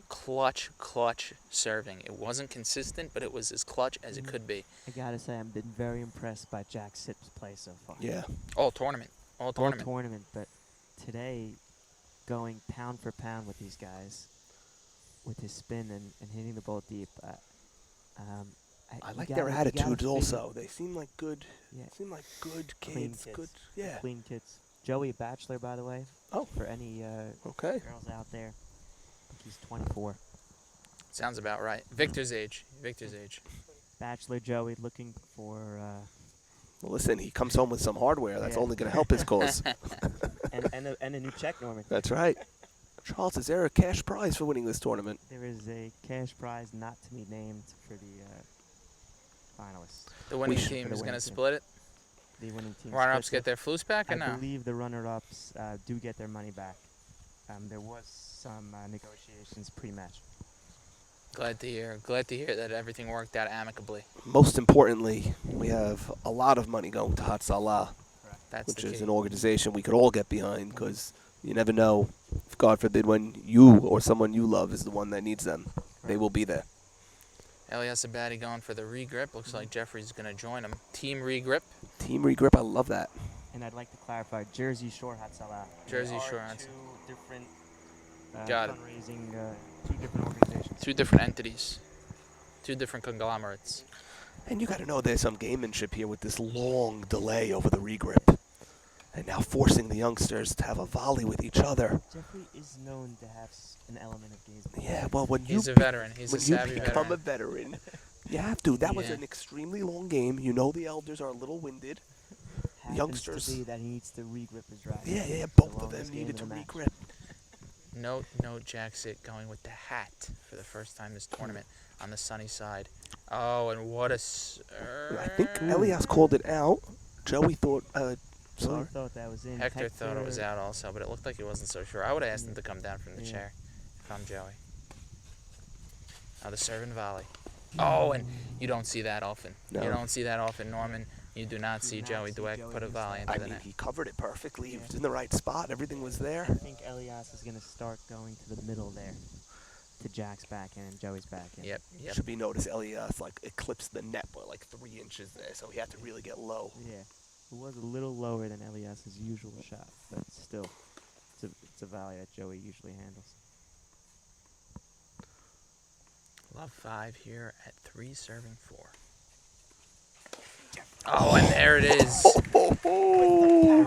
clutch serving. It wasn't consistent, but it was as clutch as it could be. I gotta say, I've been very impressed by Jack Sip's play so far. Yeah. All tournament. All tournament, but today, going pound for pound with these guys, with his spin and hitting the ball deep, I you like gotta- their you gotta attitudes figure- also. They seem like good. Yeah. Seem like good Clean kids. kids. Good. Yeah. Clean kids. Joey, bachelor, by the way. Oh. For any Okay. girls out there, I think he's 24. Sounds about right. Victor's age. Victor's age. Bachelor Joey looking for Well, listen, he comes home with some hardware. That's Yeah. only going to help his cause. and a new check, Norman. That's right. Charles, is there a cash prize for winning this tournament? There is a cash prize not to be named for the finalists. The winning should- team for the is going to winning team. split it. The winning team. Runner-ups splits get their flus back or I no? believe the runner-ups do get their money back. There was some negotiations pre-match. Glad to hear. Glad to hear that everything worked out amicably. Most importantly, we have a lot of money going to Hatzalah, That's which the is key. an organization we could all get behind because you never know, if God forbid, when you or someone you love is the one that needs them. They will be there. Elias Abadi going for the regrip. Looks like Jeffrey's going to join him. Team regrip. Team regrip, I love that. And I'd like to clarify, Jersey Shore Hatzalah. Jersey They are Shore Hatzalah. two different Got it. fundraising, two different organizations. Two different entities. Two different conglomerates. And you got to know there's some gamemanship here with this long delay over the regrip. And now forcing the youngsters to have a volley with each other. Jeffrey is known to have an element of gamesmanship. Yeah, well, when He's you a veteran. He's a when you savvy become a veteran. veteran, you have to. That was Yeah. an extremely long game. You know the elders are a little winded. Happens youngsters. to be that he needs to regrip his drive. Yeah, It's the both of them longest game needed to of the match. regrip. Note Jackson going with the hat for the first time this tournament on the sunny side. Oh, and what a I think Elias called it out. Joey thought, Joey sorry. thought that was in. Hector thought it was out also, but it looked like he wasn't so sure. I would have asked him to come down from the Yeah. chair if I'm Joey. Now the serve and volley. Oh, and you don't see that often. No. You don't see that often, Norman. You do not see Joey Dweck put a volley into I the mean, net. he covered it perfectly. He Yeah. was in the right spot. Everything was there. I think Elias is going to start going to the middle there, to Jack's backhand and Joey's backhand. Yep, yep. Should be noticed, Elias like eclipsed the net by like 3 inches there, so he had to really get low. Yeah, it was a little lower than Elias's usual shot, but still, it's a volley that Joey usually handles. Love 5 here at 3 serving 4. Oh, and there it is.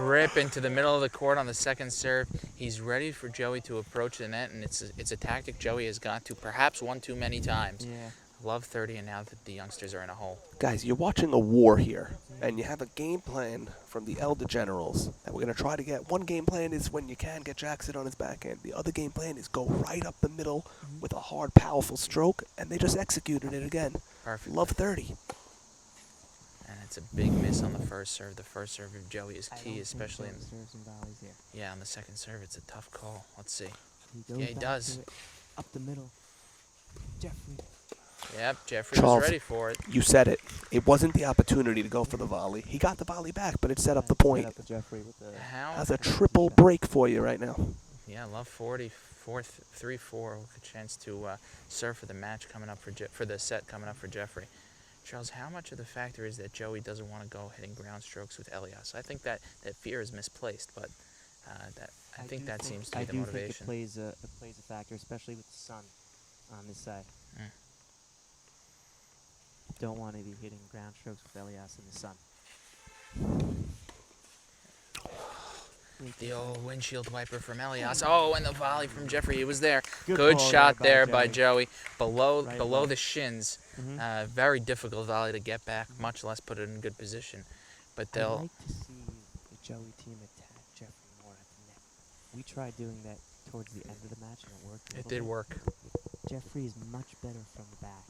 Rip into the middle of the court on the second serve. He's ready for Joey to approach the net, and it's a tactic Joey has got to perhaps one too many times. Yeah. Love 30, and now that the youngsters are in a hole. Guys, you're watching a war here, and you have a game plan from the Elder Generals that we're going to try to get. One game plan is when you can get Jackson on his backhand. The other game plan is go right up the middle with a hard, powerful stroke, and they just executed it again. Perfect. Love 30. And it's a big miss on the first serve. The first serve of Joey is I don't key, think especially Joey in serves and volleys here. yeah, on the second serve. It's a tough call. Let's see. He goes Yeah, he back does. to it, up the middle. Jeffrey. Yep, Jeffrey Charles. was ready for it. You said it. It wasn't the opportunity to go for the volley. He got the volley back, but it set up the Set point. up to Jeffrey with the. How? That's a triple break for you right now. Yeah, love 40, 3-4 with a chance to serve for the match coming up for the set coming up for Jeffrey. Charles, how much of the factor is that Joey doesn't want to go hitting ground strokes with Elias? I think that fear is misplaced, but I think that seems to be the I do motivation. think it plays a factor, especially with the sun on this side. Mm. Don't want to be hitting ground strokes with Elias in the sun. The old windshield wiper from Elias. Oh, and the volley from Jeffrey. He was there. Good Good ball shot there there by by Joey. Below Right below ball. the shins. Mhm. Very difficult volley to get back, much less put it in good position. But I'd they'll. like to see the Joey team attack Jeffrey more at the net. We tried doing that towards the end of the match, and it worked. a It little did bit. work. Jeffrey is much better from the back.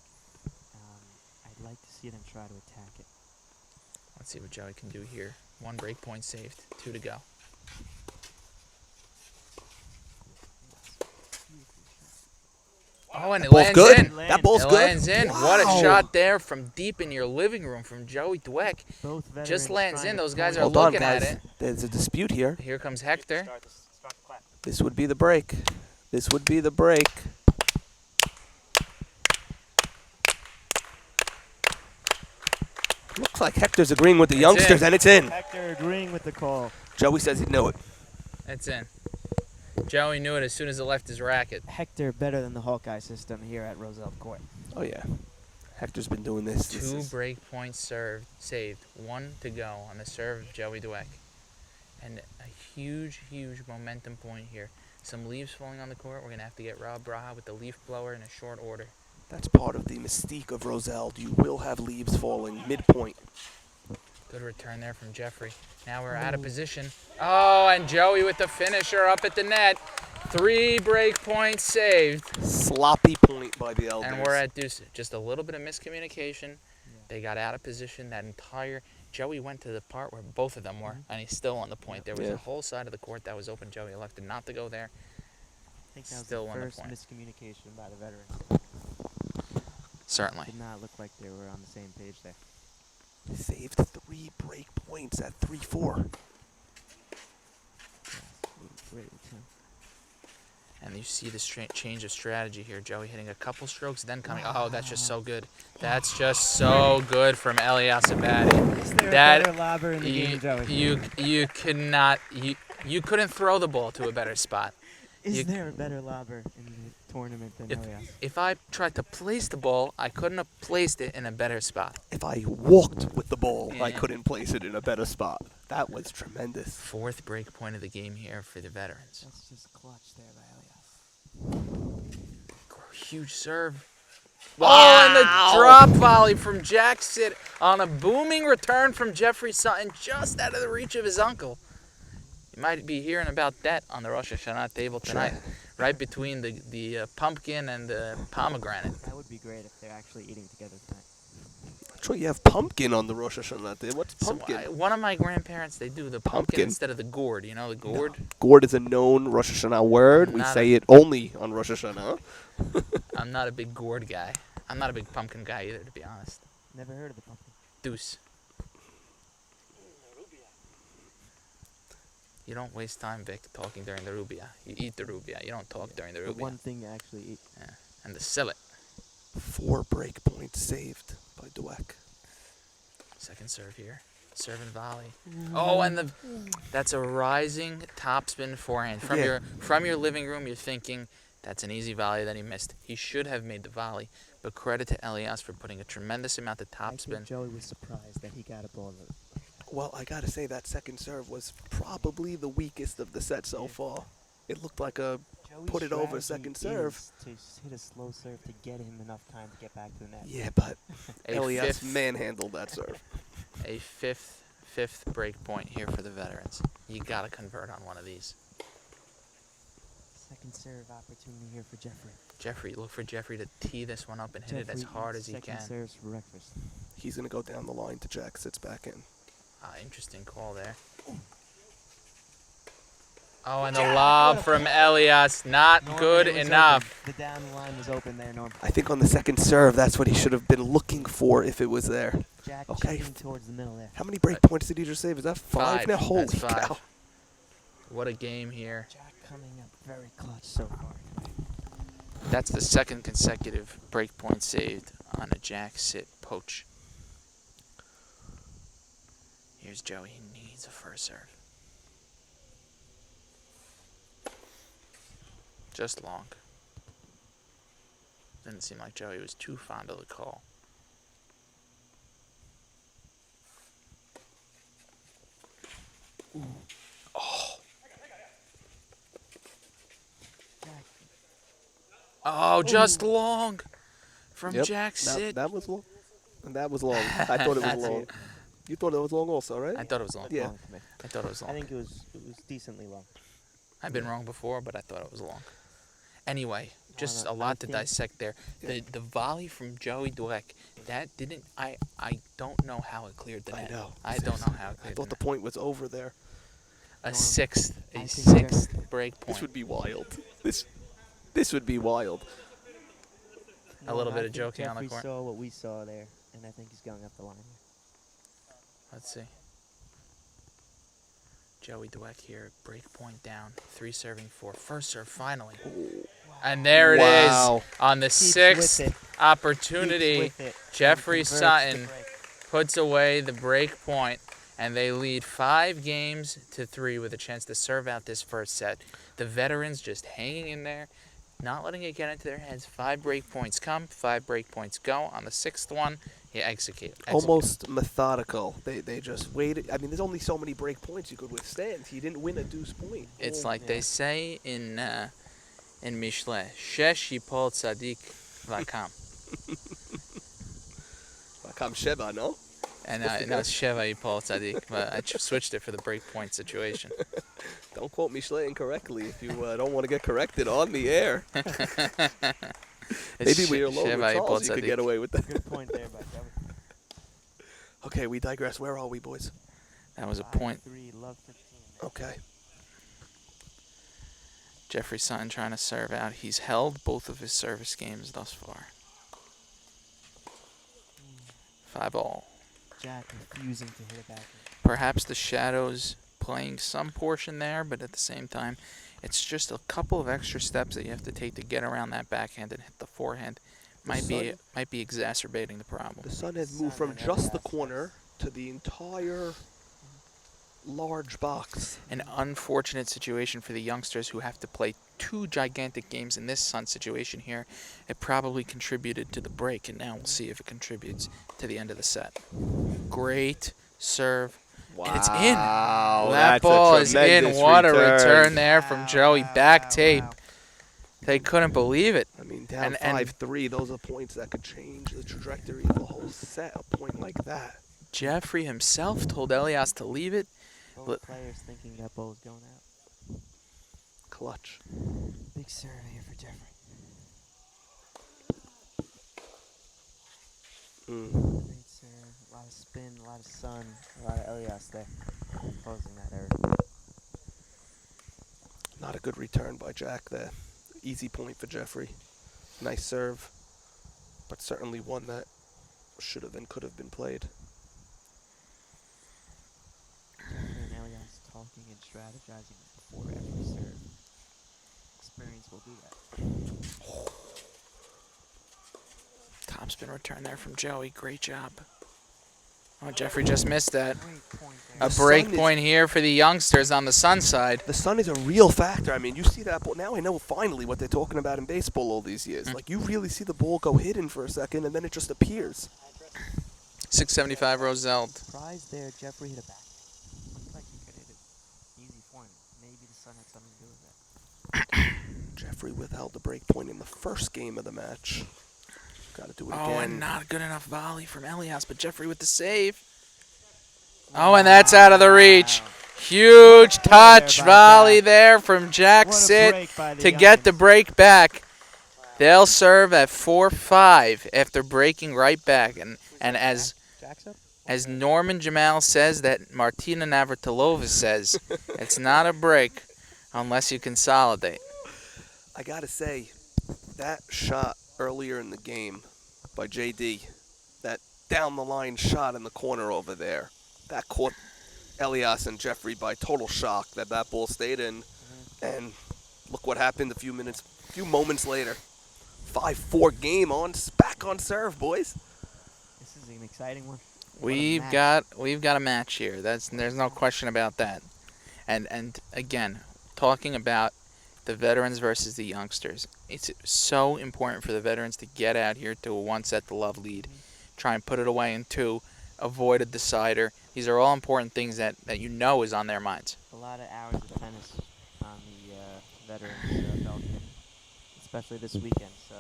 I'd like to see them try to attack it. Let's see what Joey can do here. 1 break point saved. 2 to go. Oh, and it Ball's lands good. in. That ball's It good. lands in. What a Wow. shot there from deep in your living room from Joey Dweck. Both veterans Just lands trying in. to Those guys point- are Hold on, looking at guys. it. There's a dispute here. Here comes Hector. Start the clap. This would be the break. This would be the break. Looks like Hector's agreeing with the It's youngsters, in. and it's in. Hector agreeing with the call. Joey says he knew it. It's in. Joey knew it as soon as it left his racket. Hector better than the Hawkeye system here at Roseld Court. Oh, yeah. Hector's been doing this. Two break points saved. 1 to go on the serve of Joey Dweck. And a huge, huge momentum point here. Some leaves falling on the court. We're going to have to get Rob Braha with the leaf blower in a short order. That's part of the mystique of Roseld. You will have leaves falling midpoint. Good return there from Jeffrey. Now we're out of position. Oh, and Joey with the finisher up at the net. 3 break points saved. Sloppy point by the Elders. And we're at deuce. Just a little bit of miscommunication. They got out of position. That entire Joey went to the part where both of them were, and he's still on the point. There was a whole side of the court that was open. Joey elected not to go there. I think that was Still the on the first point. miscommunication by the veterans. Certainly. Did not look like they were on the same page there. Saved 3 break points at 3-4. Great return. And you see the change of strategy here. Joey hitting a couple strokes, then coming. Oh, that's just so good. That's just so good from Elias Abadi. Is there a better lobber in the game, Joey? You could not. You couldn't throw the ball to a better spot. Is there a better lobber in the tournament than Elias? If I tried to place the ball, I couldn't have placed it in a better spot. If I walked with the ball, I couldn't place it in a better spot. That was tremendous. 4th break point of the game here for the veterans. That's just clutch there by Elias. Huge serve. Wow. Oh, and the drop volley from Jack Sit on a booming return from Jeffrey Sutton, just out of the reach of his uncle. You might be hearing about that on the Rosh Hashanah table tonight, right between the pumpkin and the pomegranate. That would be great if they're actually eating together tonight. Sure, you have pumpkin on the Rosh Hashanah day. What's pumpkin? One of my grandparents, they do the pumpkin instead of the gourd. You know the gourd? No. Gourd is a known Rosh Hashanah word. We say it only on Rosh Hashanah. I'm not a big gourd guy. I'm not a big pumpkin guy either, to be honest. Never heard of the pumpkin. Deuce. You don't waste time, Vic, talking during the rubia. You eat the rubia. You don't talk during the rubia. The one thing you actually eat. Yeah. And the sillet. 4 break points saved by Dweck. Second serve here. Serve and volley. Oh, and that's a rising topspin forehand. From your living room, you're thinking, that's an easy volley that he missed. He should have made the volley, but credit to Elias for putting a tremendous amount of I topspin. think Joey was surprised that he got a ball. Well, I got to say that second serve was probably the weakest of the set so far. It looked like a Joey's put it over strategy second serve. is to hit a slow serve to get him enough time to get back to the net. Yeah, but A Elias fifth- manhandled that serve. A fifth break point here for the veterans. You got to convert on one of these. Second serve opportunity here for Jeffrey. Look for Jeffrey to tee this one up and hit it as hard as he can. Second serves for breakfast. He's going to go down the line to Jack, sits back in. Interesting call there. Oh, and the lob from Elias, not Norman, good it was enough. open. The down line was open there, Norm. I think on the second serve, that's what he should have been looking for if it was there. Jack Okay. cheating towards the middle there. How many break points did he just save? Is that 5 now? Holy That's 5. cow. What a game here. Jack coming up very clutch so far. That's the second consecutive break point saved on a Jack Sit poach. Here's Joey. He needs a first serve. Just long. Didn't seem like Joey was too fond of the call. Oh. Oh, just long from Yep, Jack Sit. that was long. And that was long. I thought it was long. You thought it was long also, right? I thought it was long. Yeah. Long for me. I thought it was long. I think it was decently long. I've been wrong before, but I thought it was long. Anyway, just no, a lot I to think- dissect there. The volley from Joey Dweck, that didn't. I don't know how it cleared the I net. know. I don't know how it I cleared thought the the point was over there. net. A Norm, sixth I think break point. This would be wild. This would be wild. A little I bit of think joking on the Jeffrey court. saw what we saw there, and I think he's going up the line. Let's see. Joey Dweck here, break point down, 3 serving 4. First serve finally. And there it is Wow. on the Keeps 6th with it. opportunity. Keeps with it, and Jeffrey converts the Sutton break. puts away the break point, and they lead 5 games to 3 with a chance to serve out this first set. The veterans just hanging in there. not letting it get into their heads. 5 break points come, 5 break points go. On the 6th one, you execute. Almost methodical. They just waited. I mean, there's only so many break points you could withstand. He didn't win a deuce point. It's Boom. like they say in Mishle, Shesh Yipol Tzadik Vakam. Vakam Sheva, no? And no, it's Sheva Yipol Tzadik, but I switched it for the break point situation. Don't quote Michelet incorrectly if you don't want to get corrected on the air. Maybe we are alone with Sheva Charles, Yipol you could Tzadik. get away with that. Good point there by Kevin. Okay, we digress. Where are we, boys? That was a point. 5-3, love 15. Okay. Jeffrey Sutton trying to serve out. He's held both of his service games thus far. 5-all. Jack refusing to hit it back. Perhaps the shadows playing some portion there, but at the same time, it's just a couple of extra steps that you have to take to get around that backhand and hit the forehand. Might be exacerbating the problem. The sun has moved from just the corner to the entire large box. An unfortunate situation for the youngsters who have to play 2 gigantic games in this sun situation here. It probably contributed to the break, and now we'll see if it contributes to the end of the set. Great serve. Wow. And it's in. That That's ball a is in. tremendous What a return. return there from Joey. Back tape. Wow. They couldn't believe it. I mean, down And 5-3, those are points that could change the trajectory of the whole set. A point like that. Jeffrey himself told Elias to leave it. Both players thinking that ball was going out. Clutch. Big serve here for Jeffrey. Great serve. A lot of spin, a lot of sun, a lot of Elias there. Closing that error. Not a good return by Jack there. Easy point for Jeffrey. Nice serve, but certainly one that should have and could have been played. Jeffrey and Elias talking and strategizing before every serve. Experience will do that. Topspin return there from Joey. Great job. Oh, Jeffrey just missed that. Great point there. A The break sun is- point here for the youngsters on the sun side. The sun is a real factor. I mean, you see that ball. Now I know finally what they're talking about in baseball all these years. Like, you really see the ball go hidden for a second, and then it just appears. 675 Roseld. Surprise there, Jeffrey hit a back. Looked like he could hit it. Easy point. Maybe the sun had something to do with that. Jeffrey withheld the break point in the first game of the match. Got to do it Oh, again. and not good enough volley from Elias, but Jeffrey with the save. Oh, and that's out of the reach. Huge What a play touch there by volley Jack. there from Jack What a Sit break by the to get the youngins. break back. They'll serve at 4-5 after breaking right back. And as Jack's up? Norman Jamal says, that Martina Navratilova says, it's not a break unless you consolidate. I got to say, that shot earlier in the game by JD, that down-the-line shot in the corner over there, that caught Elias and Jeffrey by total shock that ball stayed in. And look what happened a few moments later. 5-4 game back on serve, boys. This is an exciting one. What a We've match. got a match here. There's no question about that. And again, talking about the veterans versus the youngsters, it's so important for the veterans to get out here to a 1-set-to-love lead, try and put it away in 2, avoid a decider. These are all important things that you know is on their minds. A lot of hours of tennis on the veterans belt here, especially this weekend. So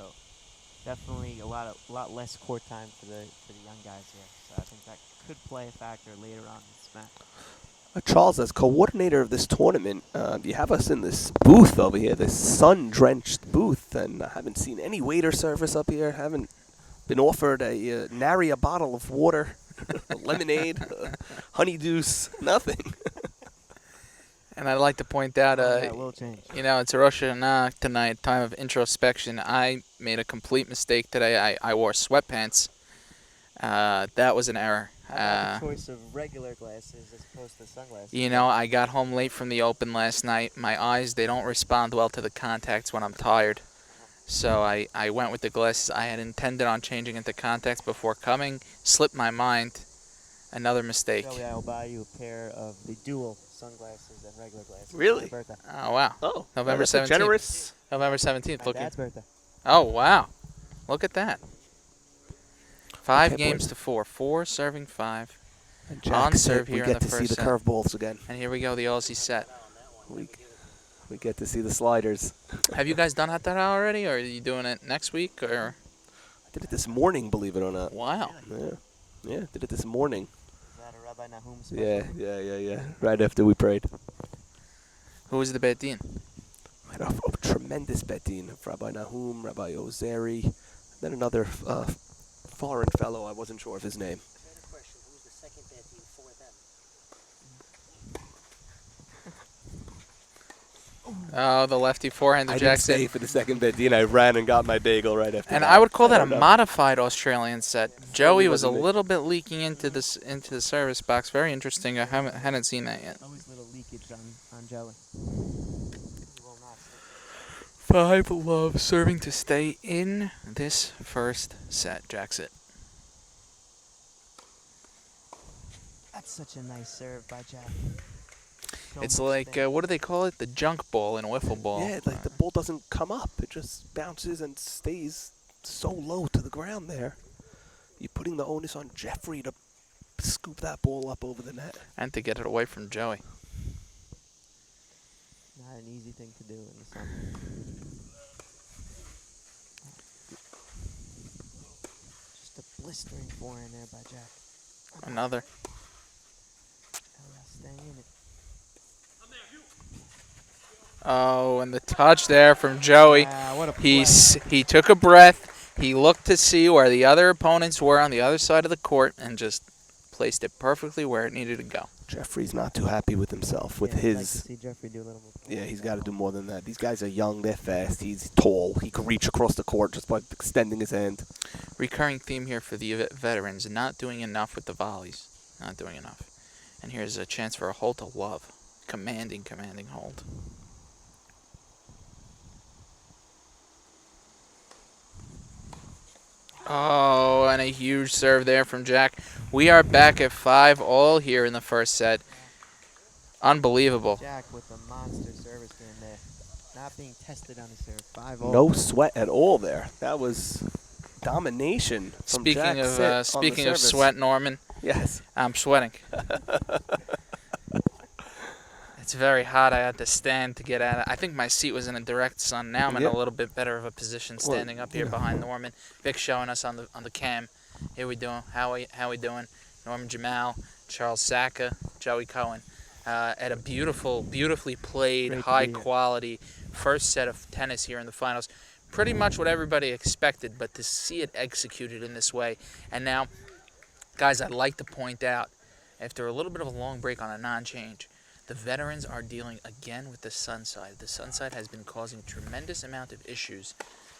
definitely a lot less court time for the young guys here. So I think that could play a factor later on in this match. Charles, as coordinator of this tournament, you have us in this booth over here, this sun-drenched booth, and I haven't seen any waiter service up here. Haven't been offered nary a bottle of water, lemonade, honeydews, nothing. And I'd like to point out, That will change. it's Rosh Hashanah tonight, time of introspection. I made a complete mistake today. I wore sweatpants. That was an error. How about the choice of regular glasses as opposed to sunglasses? I got home late from the Open last night. My eyes, they don't respond well to the contacts when I'm tired. So I went with the glasses. I had intended on changing into contacts before coming. Slipped my mind. Another mistake. Joey, I will buy you a pair of the dual sunglasses and regular glasses. Really? For my birthday. Oh, wow. Oh, November that's a 17th. generous November 17th. My Looking. dad's birthday. Oh, wow. Look at that. 5 Okay, games boys. to 4. 4 serving 5. And On Jack serve said we here in get the to see first the set. curveballs again. And here we go, the Aussie set. We get to see the sliders. Have you guys done that already, or are you doing it next week? Or I did it this morning, believe it or not. wow. Yeah, did it this morning. Is that a Rabbi Nahum special? Yeah. Right after we prayed. Who was the Bedin? We had a tremendous betting of Rabbi Nahum, Rabbi Ozeri, then another foreign fellow. I wasn't sure of his name. Question, who's the second bad team for them? Oh, the lefty forehand I of didn't Jackson. stay for the second betting. I ran and got my bagel right after And that. I would call that a don't know. modified Australian set. Joey was a wasn't it? little bit leaking into the service box. Very interesting. I hadn't seen that yet. Always little leakage on Joey. He will not stick. 5 love serving to stay in this first set. Jackson. That's such a nice serve by Jack. So It's much like, spin. what do they call it? The junk ball in wiffle ball. Yeah, like the ball doesn't come up. It just bounces and stays so low to the ground there. You're putting the onus on Jeffrey to scoop that ball up over the net. And to get it away from Joey. Not an easy thing to do in the summer. Just a blistering forehand there by Jack. Another. Elias staying in it. Oh, and the touch there from Joey. Wow, what a play. He took a breath. He looked to see where the other opponents were on the other side of the court and just placed it perfectly where it needed to go. Jeffrey's not too happy with himself, with Yeah, I'd his... like to see Jeffrey do a little more. Yeah, he's got to do more than that. These guys are young, they're fast, he's tall. He can reach across the court just by extending his hand. Recurring theme here for the veterans, not doing enough with the volleys. Not doing enough. And here's a chance for a hold to love. Commanding hold. Oh, and a huge serve there from Jack. We are back at 5 all here in the first set. Unbelievable. Jack with a monster service game there. Not being tested on his serve. 5-0. No sweat at all there. That was domination from Jack Sit on the Speaking of service. sweat, Norman, Yes. I'm sweating. It's very hot. I had to stand to get at it. I think my seat was in a direct sun. Now I'm in Yep. a little bit better of a position standing up here behind Norman. Vic showing us on the cam. Here we doing. How we doing? Norman Jamal, Charles Saka, Joey Cohen. At a beautifully played, Great to high be here. quality first set of tennis here in the finals. Pretty much what everybody expected, but to see it executed in this way. And now, guys, I'd like to point out, after a little bit of a long break on a non-change, the veterans are dealing again with the sun side. The sun side has been causing a tremendous amount of issues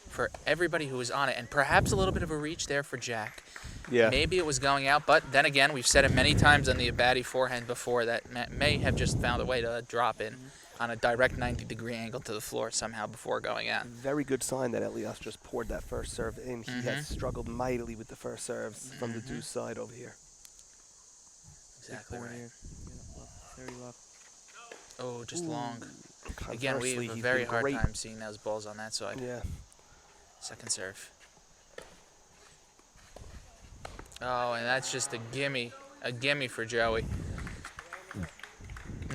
for everybody who is on it, and perhaps a little bit of a reach there for Jack. Yeah. Maybe it was going out, but then again, we've said it many times on the Abadi forehand before that may have just found a way to drop in on a direct 90-degree angle to the floor somehow before going out. Very good sign that Elias just poured that first serve in. He has struggled mightily with the first serves from the deuce side over here. Exactly Big four right. here. Very left. Oh, just long. Again, we Conversely, have a he's very been hard great. time seeing those balls on that side. Yeah. Second serve. Oh, and that's just a gimme for Joey.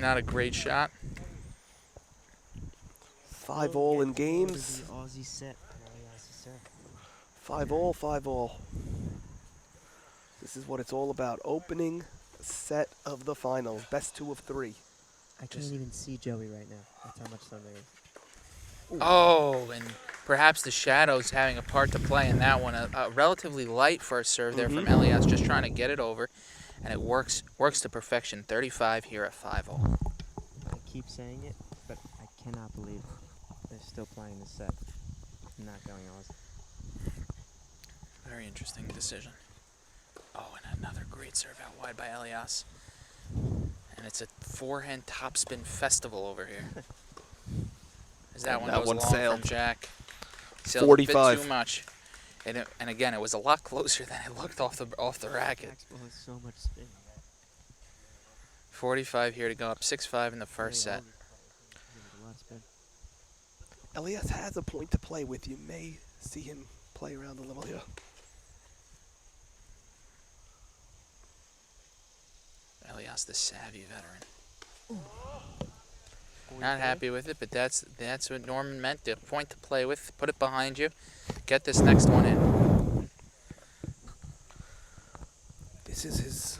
Not a great shot. 5-all in games. The Aussie set. Elias' serve. 5-all, 5-all. This is what it's all about. Opening set of the finals. Best 2 of 3. I can't even see Joey right now. That's how much sun there is. Oh, and perhaps the shadows having a part to play in that one. A relatively light first serve there from Elias, just trying to get it over, and it works to perfection. 35 here at 5-all. I keep saying it, but I cannot believe they're still playing this set. Not going Aussie. Very interesting decision. Oh, and another great serve out wide by Elias. And it's a forehand topspin festival over here. As that And one that goes one long sailed. from Jack. Sailed 45. a bit too much. And again, it was a lot closer than it looked off the racket. Jack's ball has so much spin. 45 here to go up 6-5 in the first set. A lot of spin. Elias has a point to play with. You may see him play around a little here. Elias, the savvy veteran. Not happy with it, but that's what Norman meant. A point to play with. Put it behind you. Get this next one in. This is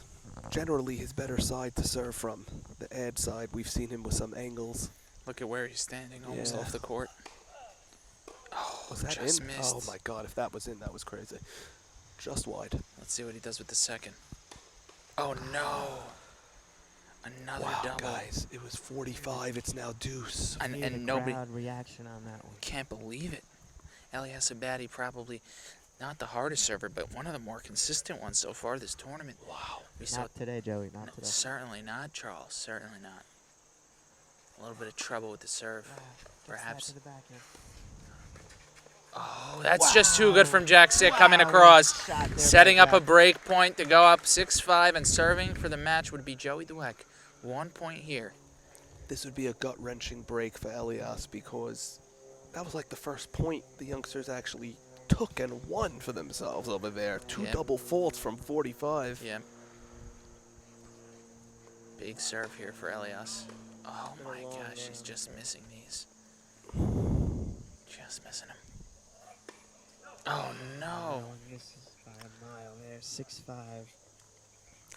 generally his better side to serve from. The ad side, we've seen him with some angles. Look at where he's standing, almost Yeah. off the court. Oh, Was that just in? missed. Oh my God, if that was in, that was crazy. Just wide. Let's see what he does with the second. Oh no! Another Wow, double. guys, it was 45. It's now deuce. And Need a nobody crowd reaction on that one. can't believe it. Elias Abadi, probably not the hardest server, but one of the more consistent ones so far this tournament. Wow. We saw Not today, Joey. Not today. certainly not, Charles. Certainly not. A little bit of trouble with the serve, perhaps. To the backhand. Oh, that's just too good from Jack Sitt coming across. Shot there Setting by up a Jack. break point to go up 6-5, and serving for the match would be Joey Dweck. 1 point here. This would be a gut-wrenching break for Elias because that was like the first point the youngsters actually took and won for themselves over there. Two Yep. double faults from 45. Yeah. Big serve here for Elias. Oh my gosh, he's just missing these. Just missing them. Oh no. Oh, misses by a mile there. 6-5.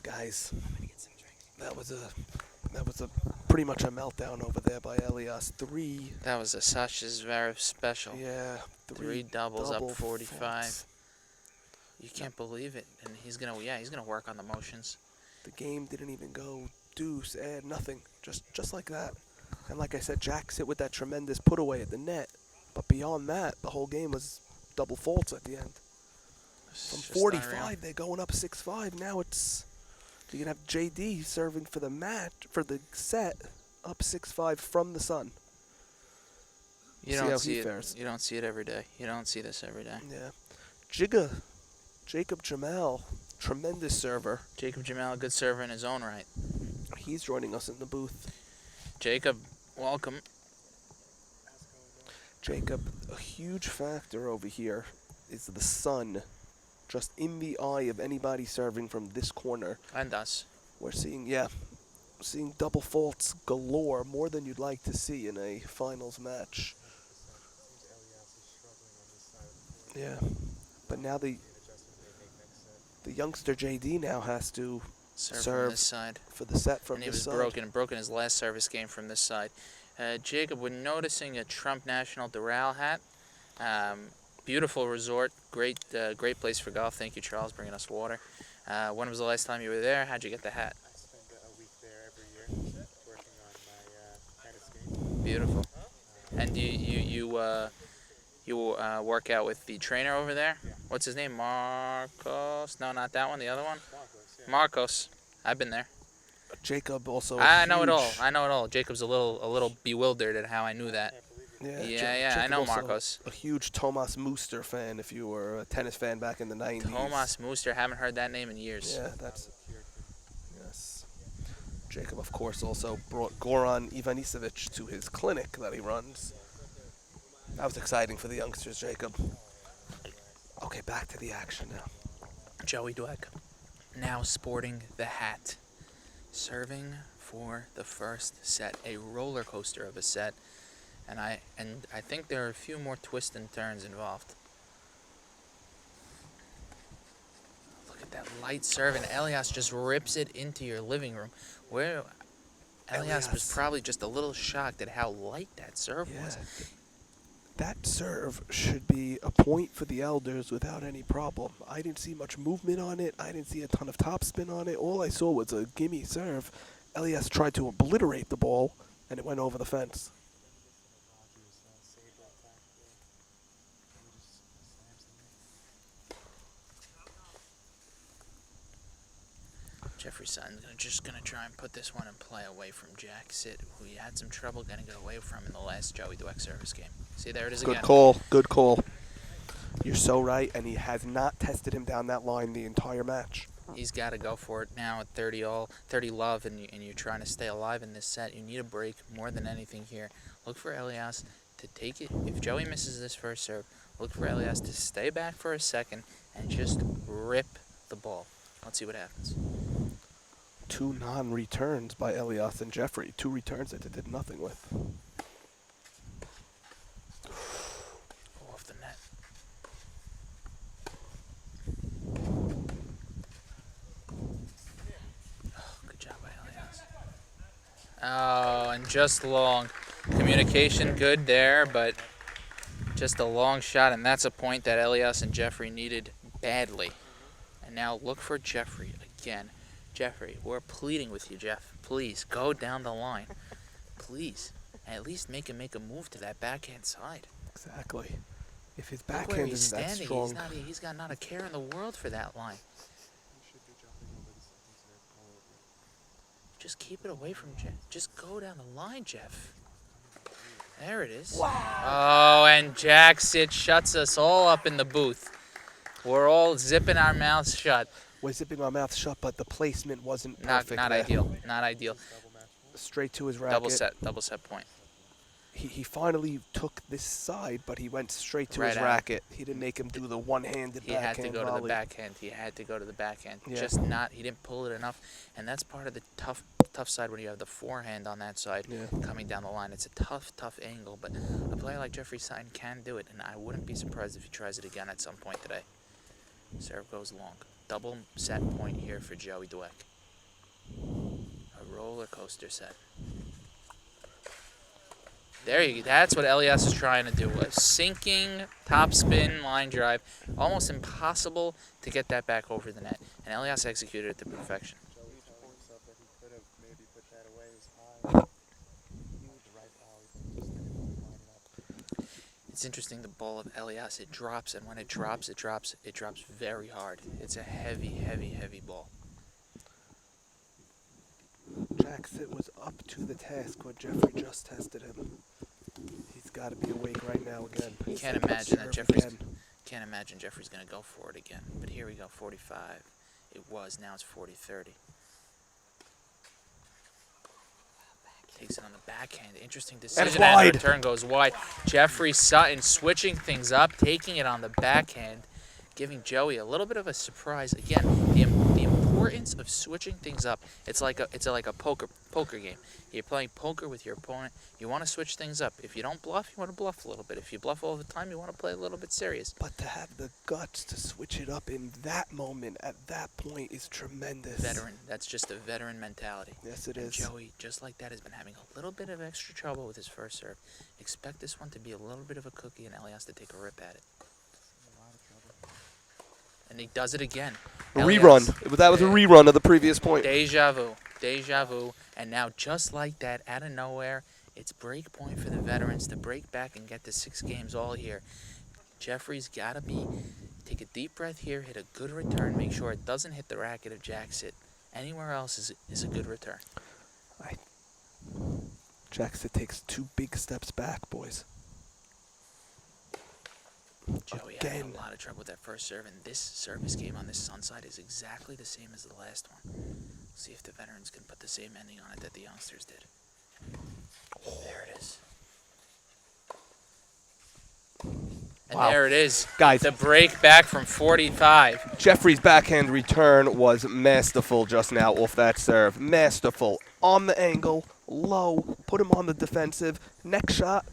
Guys, that was a pretty much a meltdown over there by Elias. Three, That was a Sasha Zverev special. yeah, Three doubles double up 45. faults. You can't believe it. And he's gonna work on the motions. The game didn't even go deuce, add nothing, just like that. And like I said, Jack Sitt with that tremendous put away at the net. But beyond that, the whole game was double faults at the end. It's From just 45, unreal. they're going up 6-5. Now it's you can have JD serving for the match for the set up 6-5 from the sun. You see don't how see he it. fares. You don't see it every day. You don't see this every day. Yeah, Jacob Jamal, tremendous server. Jacob Jamal, a good server in his own right. He's joining us in the booth. Jacob, welcome. Jacob, a huge factor over here is the sun, just in the eye of anybody serving from this corner. And us. We're seeing double faults galore, more than you'd like to see in a finals match. Yeah, but now the youngster JD now has to Serve from serve this side. for the set from And he this was side. broken his last service game from this side. Jacob, we're noticing a Trump National Doral hat. Beautiful resort, great place for golf. Thank you, Charles, bringing us water. When was the last time you were there? How'd you get the hat? I spend a week there every year working on my tennis game. Beautiful. And you work out with the trainer over there? Yeah. What's his name? Marcos? No, not that one. The other one? Marcos, yeah. Marcos. I've been there. Jacob also. I know it all. huge- I know it all. Jacob's a little bewildered at how I knew that. Can't believe it. Yeah, I Jacob know also Marcos. A huge Thomas Muster fan if you were a tennis fan back in the 90s. Tomas Muster, haven't heard that name in years. Yeah, that's. Yes. Jacob, of course, also brought Goran Ivanisevic to his clinic that he runs. That was exciting for the youngsters, Jacob. Okay, back to the action now. Joey Dweck, now sporting the hat, serving for the first set, a roller coaster of a set, and I think there are a few more twists and turns involved. Look at that light serve, and Elias just rips it into your living room. Where Elias was Elias. probably just a little shocked at how light that serve was. That serve should be a point for the elders without any problem. I didn't see much movement on it. I didn't see a ton of topspin on it. All I saw was a gimme serve. Elias tried to obliterate the ball, and it went over the fence. Jeffrey Sutton's just gonna try and put this one in play away from Jack Sitt, who he had some trouble getting it away from in the last Joey Dweck service game. See, there it is Good again. call. Good call. You're so right, and he has not tested him down that line the entire match. He's got to go for it now at 30 all, 30 love, and you're trying to stay alive in this set. You need a break more than anything here. Look for Elias to take it. If Joey misses this first serve, look for Elias to stay back for a second and just rip the ball. Let's see what happens. 2 non-returns by Elias and Jeffrey. 2 returns that they did nothing with. Off the net. Oh, good job by Elias. Oh, and just long. Communication good there, but just a long shot, and that's a point that Elias and Jeffrey needed badly. And now look for Jeffrey again. Jeffrey, we're pleading with you, Jeff. Please, go down the line. Please. And at least make him make a move to that backhand side. Exactly. If his Look where backhand he's isn't that standing. strong. He's got not a care in the world for that line. Just keep it away from Jeff. Just go down the line, Jeff. There it is. Wow. Oh, and Jackson shuts us all up in the booth. We're all zipping our mouths shut. We're zipping our mouths shut, but the placement wasn't Not perfect. not there. ideal. Not ideal. Straight to his racket. Double set point. He finally took this side, but he went straight to Right his at it. racket. He didn't make him do the one-handed He had backhand to go volley. to the backhand. He had to go to the backhand. Yeah. Just not. He didn't pull it enough, and that's part of the tough side when you have the forehand on that side Yeah. coming down the line. It's a tough angle, but a player like Jeffrey Stein can do it, and I wouldn't be surprised if he tries it again at some point today. Serve goes long. Double set point here for Joey Dweck. A roller coaster set. That's what Elias is trying to do. A sinking topspin line drive. Almost impossible to get that back over the net. And Elias executed it to perfection. Joey told himself that he could have maybe put that away as high. Huge right volley, but he just didn't line it up. It's interesting, the ball of Elias, it drops, and when it drops very hard. It's a heavy ball. Jackson was up to the task when Jeffrey just tested him. He's got to be awake right now again. You can't Second imagine that serve Jeffrey's again. can't imagine Jeffrey's gonna go for it again. But here we go, 45. It was, now it's 40-30. Takes it on the backhand. Interesting decision. it's And the wide. return goes wide. Jeffrey Sutton switching things up, taking it on the backhand, giving Joey a little bit of a surprise. Again, the importance of switching things up. It's like a poker game. You're playing poker with your opponent. You want to switch things up. If you don't bluff, you want to bluff a little bit. If you bluff all the time, you want to play a little bit serious. But to have the guts to switch it up in that moment, at that point, is tremendous. Veteran. That's just a veteran mentality. Yes, it And is. Joey, just like that, has been having a little bit of extra trouble with his first serve. Expect this one to be a little bit of a cookie, and Elias to take a rip at it. And he does it again. A Elias, rerun. That was a rerun of the previous point. Deja vu. And now, just like that, out of nowhere, it's break point for the veterans to break back and get to 6 games all here. Jeffrey's got to take a deep breath here, hit a good return, make sure it doesn't hit the racket of Jackson. Anywhere else is a good return. Jackson takes 2 big steps back, boys. Joey had a lot of trouble with that first serve, and this service game on this Sun side is exactly the same as the last one. See if the veterans can put the same ending on it that the youngsters did. There it is. And Wow. there it is. Guys. The break back from 45. Jeffrey's backhand return was masterful just now off that serve. Masterful. On the angle, low, put him on the defensive. Next shot,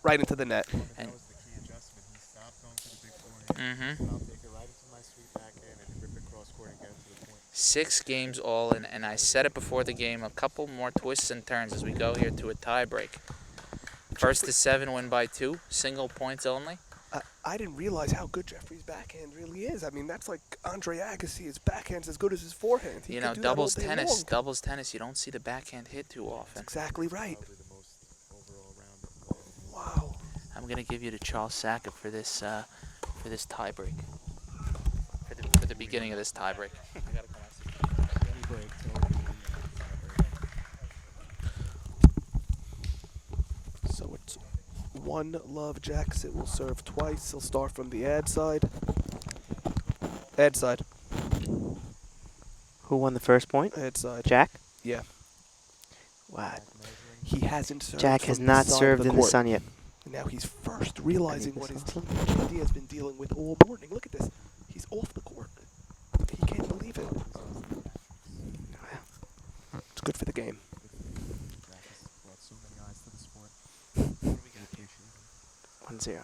right into the net. That was the key adjustment. He stopped going to the big forehand. I'll take it right into my sweet backhand and rip it cross court and get it to the point. 6 games all in, and I said it before the game, a couple more twists and turns as we go here to a tie break. First to 7, win by 2, single points only. I didn't realize how good Jeffrey's backhand really is. I mean, that's like Andre Agassi. His backhand's as good as his forehand. He You could know, do that all doubles day tennis, long. you don't see the backhand hit too often. Exactly right. Probably the most overall rounded player. Wow. I'm gonna give you to Charles Sackett for this tie break. For the beginning of this tie break. Any break, So it's 1 love. Jackson will serve twice. He'll start from the ad side. Ad side. Who won the first point? It's Jack? yeah. Wow. Jack measuring. He hasn't served Jack from has this not side of served the in the court. sun yet. Now he's first realizing this what his also? teammate JD has been dealing with all morning. Look at this. He's off the court. He can't believe it. It's good for the game. Jack has brought so many eyes to the sport. We appreciate him. 1-0.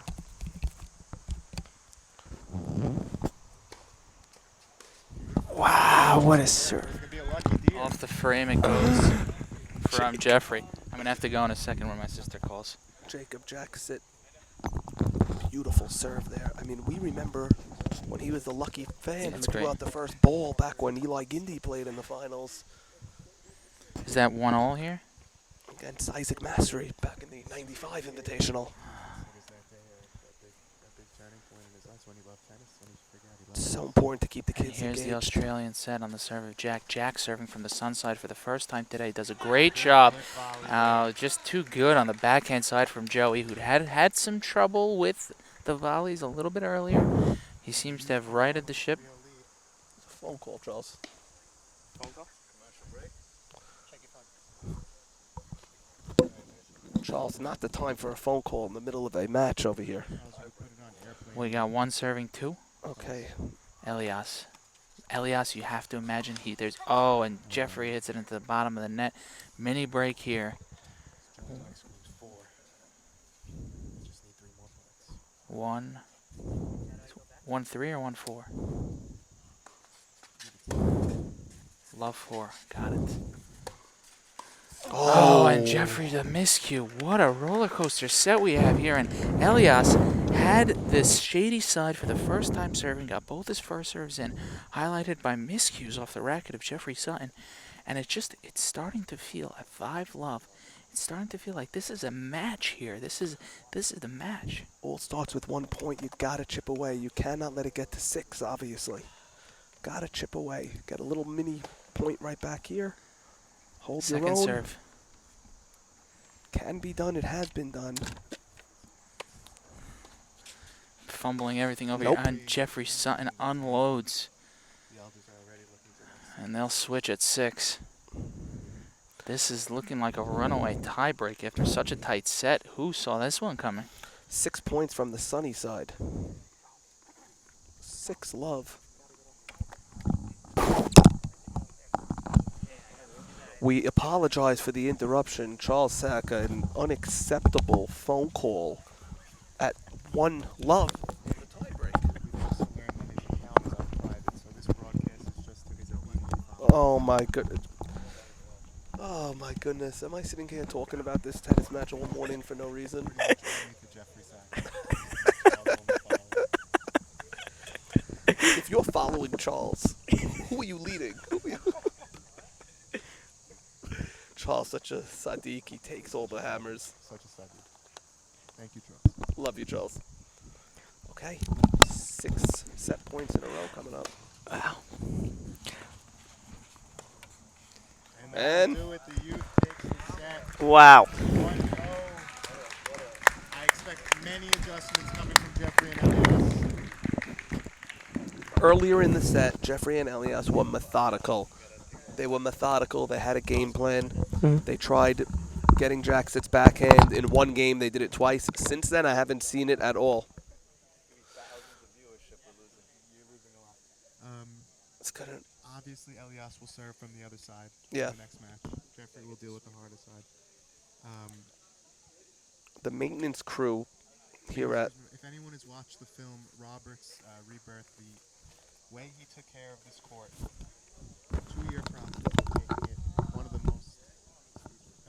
Wow, what a serve. It's gonna be a lucky deer. Off the frame it goes from Jeffrey. I'm gonna have to go in a second when my sister calls. Jacob Jackson. Beautiful serve there. I mean, we remember when he was the lucky fan That's who threw great. out the first ball back when Eli Gindy played in the finals Is that 1-all here? against Isaac Mastery back in the '95 Invitational. It was that day, a big turning point in his life when he loved tennis. When he figured out he loved It's it. so important to keep the And kids here's the engaged. Australian set on the serve of Jack. Jack serving from the sun side for the first time today. Does a great job. Just too good on the backhand side from Joey, who'd had some trouble with the volleys a little bit earlier. He seems to have righted the ship. Real lead. It's a phone call, Charles. Phone call? Commercial break. Check your phone. Charles, not the time for a phone call in the middle of a match over here. Put it on airplane. We got one serving two. Okay. Elias. Elias, you have to imagine there's and Jeffrey hits it into the bottom of the net. Mini break here. Johnny High School's 4. We just need 3 more points. 1-3 or 1-4? Love 4. Got it. Oh, and Jeffrey the miscue. What a roller coaster set we have here. And Elias had this shady side for the first time serving, got both his first serves in, highlighted by miscues off the racket of Jeffrey Sutton. And it's starting to feel at 5-love. It's starting to feel like this is a match here. This is the match. All starts with 1 point. You gotta chip away. You cannot let it get to 6, obviously. Gotta chip away. Get a little mini point right back here. Hold your Second own. serve. Can be done. It has been done. Fumbling everything over Nope. here. And Jeffrey Sutton unloads. The elders are already looking to And they'll switch at 6. This is looking like a runaway tiebreak after such a tight set. Who saw this one coming? 6 points from the sunny side. 6-love. We apologize for the interruption. Charles Saka, an unacceptable phone call at 1-love. The tiebreak. We just learned that his account is on private, so this broadcast is just to his immediate Oh my goodness. Oh my goodness. Am I sitting here talking about this tennis match all morning for no reason? to Jeffrey Sack. If you're following Charles, who are you leading? Charles, such a Sadiq. He takes all the hammers. Such a second. Thank you, Charles. Love you, Charles. Okay. 6 set points in a row coming up. Wow. And- do it. The youth takes the set. Wow. 1-0. I expect many adjustments coming from Jeffrey and Elias. Earlier in the set, Jeffrey and Elias were methodical. They were methodical. They had a game plan. They tried getting Jackson's backhand. In one game, they did it twice. Since then, I haven't seen it at all. You're losing a lot. It's kind of Obviously, Elias will serve from the other side Yeah. in the next match. Jeffrey will deal with the harder side. the maintenance crew here at. If anyone has watched the film Robert's Rebirth, the way he took care of this court, 2-year process of making it one of the most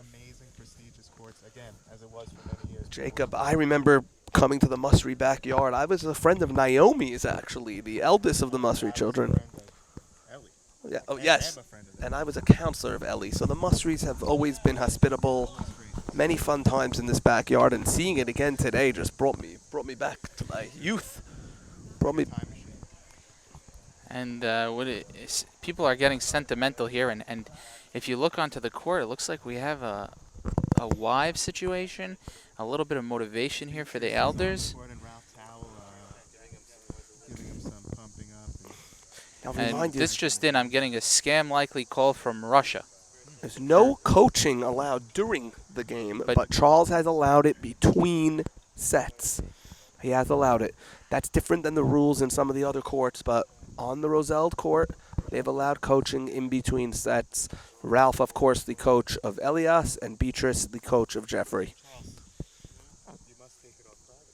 amazing, prestigious courts, again, as it was for many years. Jacob, I remember coming to the Musri backyard. I was a friend of Naomi's, actually, the eldest of the Musri children. Yeah. Oh, yes. And I was a counselor of Ellie. So the Musris have always been hospitable. Many fun times in this backyard, and seeing it again today just brought me back to my youth. Brought me. And people are getting sentimental here, and if you look onto the court, it looks like we have a wives situation, a little bit of motivation here for the elders. I'll And remind you, this just in, I'm getting a scam likely call from Russia. there's no coaching allowed during the game, But- but Charles has allowed it between sets. He has allowed it. That's different than the rules in some of the other courts, but on the Roseld court, they've allowed coaching in between sets. Ralph, of course, the coach of Elias, and Beatrice, the coach of Jeffrey. You must take it off private.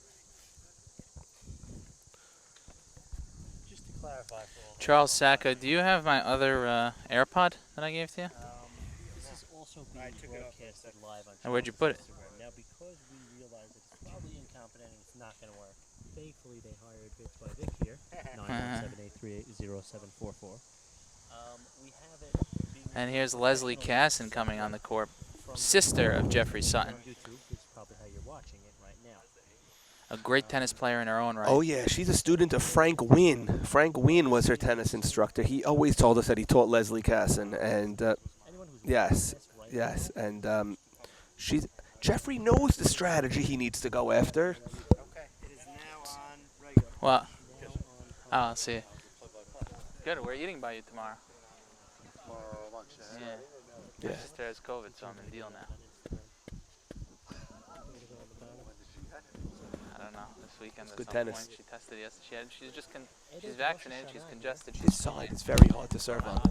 Just to clarify for all. Charles Sacca, do you have my other AirPod that I gave to you? This is also being took it off for a broadcasted second. live on And where'd you put it? Instagram. Now, because we realize that it's probably incompetent and it's not going to work, thankfully they hired Bits by Vic here, 917-838-0744. We have it being And here's Leslie Casson coming on the court, from sister of Jeffrey Sutton. on YouTube, which is probably how you're watching it right now. A great tennis player in her own right. Oh, yeah, she's a student of Frank Wynn. Frank Wynn was her tennis instructor. He always told us that he taught Leslie Casson. And, Anyone who's yes, watching this right yes. And Jeffrey knows the strategy he needs to go after. Okay. It is now on regular. Well, now oh, I'll see you. Good, we're eating by you tomorrow. Tomorrow lunch. Yeah. Yeah. My sister has COVID, so I'm in deal now. I don't know. This weekend at good some tennis. point she tested yesterday. She's vaccinated. She's congested. His side is very hard to serve on.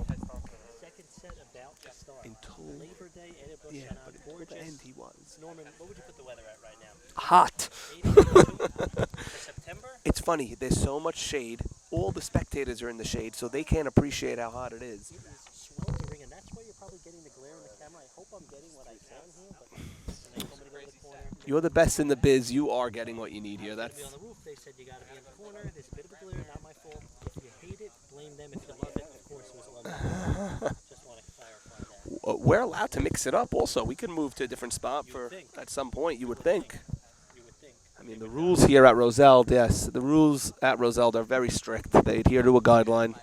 Second set about to start. Until, Labor Day, Edinburgh, yeah, shut out, but until the gorgeous. end he was. Norman, what would you put the weather at right now? Hot. 82 for September? It's funny. There's so much shade. All the spectators are in the shade, so they can't appreciate how hot it is. It is sweltering, and that's why you're probably getting the glare in the camera. I hope I'm getting what I can here, but when I told me to go to the corner, You're the best in the biz. You are getting what you need here. to That's be on the roof, they said you got to be in the corner. There's a bit of a glare, not my fault. If you hate it, blame them. If you love it, of course, it was all my fault. Just want to clarify that. we're allowed to mix it up. Also, we can move to a different spot You for would think. at some point. You would think. You would think. I mean, the rules here at Roseld, yes, the rules at Roseld are very strict. They adhere to a guideline. Norman,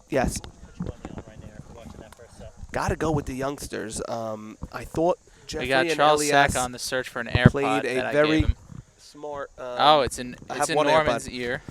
Yes, put your money on right now after watching that first set. got to go with the youngsters. I thought Jeffrey We got and Charles Elias Sacca on the search for an AirPod played a that I very gave him. smart. Oh, it's in I it's have in one Norman's AirPod. ear.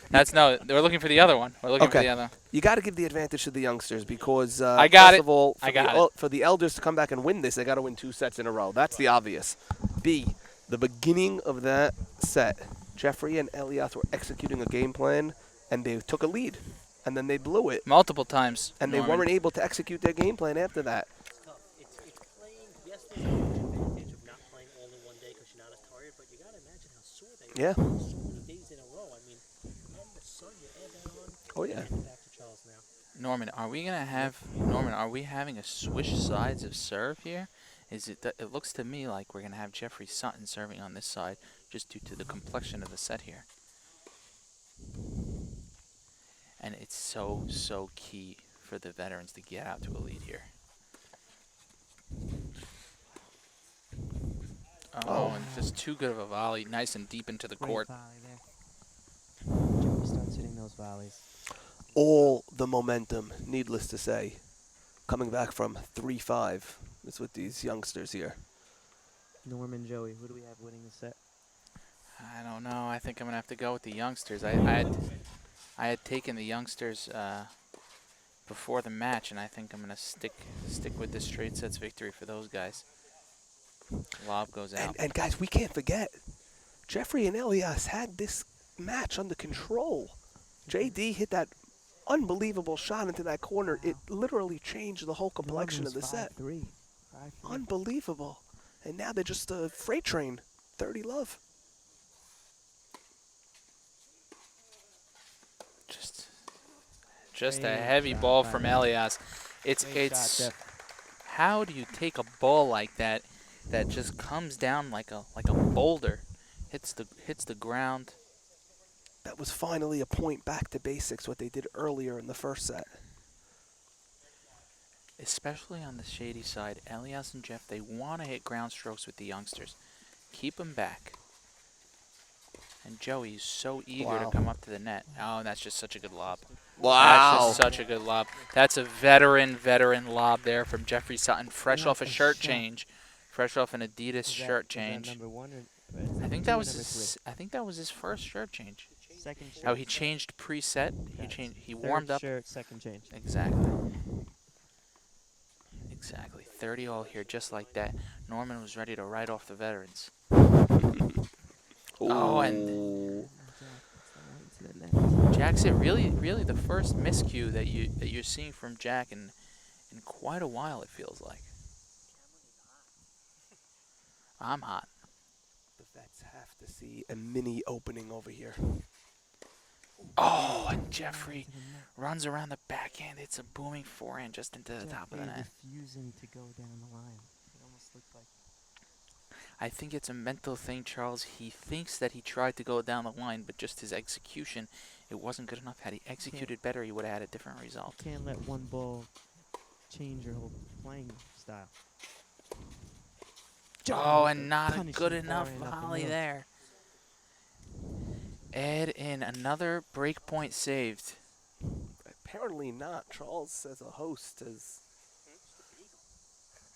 That's no. We're looking for the other one. We're looking for Okay. the other. You got to give the advantage to the youngsters because I got first it. of all, for I got the, it. for the elders to come back and win this, they got to win 2 sets in a row. That's the obvious. B, the beginning of that set, Jeffrey and Elias were executing a game plan, and they took a lead, and then they blew it, Multiple times. and they Norman. weren't able to execute their game plan after that. It's tough. It's playing. Yes, there's a huge advantage of not playing all in one day because you're not as tired, but you got to imagine how sore they Yeah. are. So many days in a row. I mean, and the sun, you add that on. Oh, yeah. And back to Charles now. Norman, are we having a swish sides of serve here? Is it? It looks to me like we're gonna have Jeffrey Sutton serving on this side, just due to the complexion of the set here. And it's so key for the veterans to get out to a lead here. Oh, and just too good of a volley, nice and deep into the Great court. volley there. Joey starts hitting those volleys. All the momentum, needless to say, coming back from 3-5 is with these youngsters here. Norman, Joey, who do we have winning the set? I don't know. I think I'm gonna have to go with the youngsters. I had taken the youngsters before the match, and I think I'm gonna stick with the straight sets victory for those guys. Lob goes out. And guys, we can't forget, Jeffrey and Elias had this match under control. JD hit that unbelievable shot into that corner. It literally changed the whole complexion of the set. 5-3. Unbelievable. And now they're just a freight train. 30 love. Just a Great heavy shot ball by from him. Elias. It's Great shot, Jeff. how do you take a ball like that just comes down like a boulder, hits the ground. That was finally a point back to basics, what they did earlier in the first set. Especially on the shady side, Elias and Jeff, they want to hit ground strokes with the youngsters. Keep them back. And Joey's so eager Wow. to come up to the net. Oh, that's just such a good lob. Wow. That's just such a good lob. That's a veteran lob there from Jeffrey Sutton, fresh Yeah, off a for shirt sure. change. Fresh off an Adidas Is shirt that change. number 1 or I think two that or was number his. I think that was his first shirt change. Second shirt. How he changed preset. He Third warmed up. shirt, second change. Exactly. Exactly. 30 all here, just like that. Norman was ready to write off the veterans. Oh, and Ooh. Jack puts that one to the net. Jack's it really the first miscue that you're seeing from Jack in quite a while. It feels like. I'm hot. The vets have to see a mini opening over here. Oh, and Jeffrey runs around the backhand. It's a booming forehand just into the top of the net. Refusing to go down the line. It almost looked like. I think it's a mental thing, Charles. He thinks that he tried to go down the line, but just his execution, it wasn't good enough. Had he executed better, he would have had a different result. You can't let one ball change your whole playing style. Oh, and not a Punishing good enough forehand up the volley middle. there. Ed in another break point saved. Apparently not. Charles, as a host, has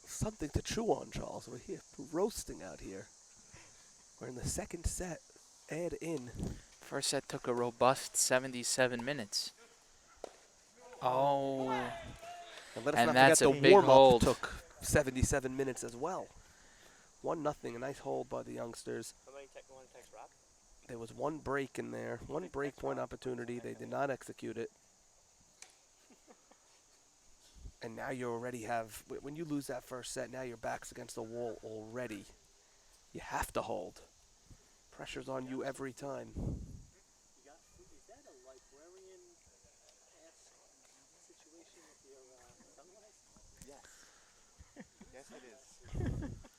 something to chew on, Charles. We're here roasting out here. We're in the second set. Ed in. First set took a robust 77 minutes. Oh, And let us And not that's forget a the big warm-up hold. took 77 minutes as well. 1-0. A nice hold by the youngsters. There was one break in there, one break point opportunity. They did not execute it. And now you already have, when you lose that first set, now your back's against the wall already. You have to hold. Pressure's on you every time. Is that a librarian-esque situation with your sunglasses? Yes, it is.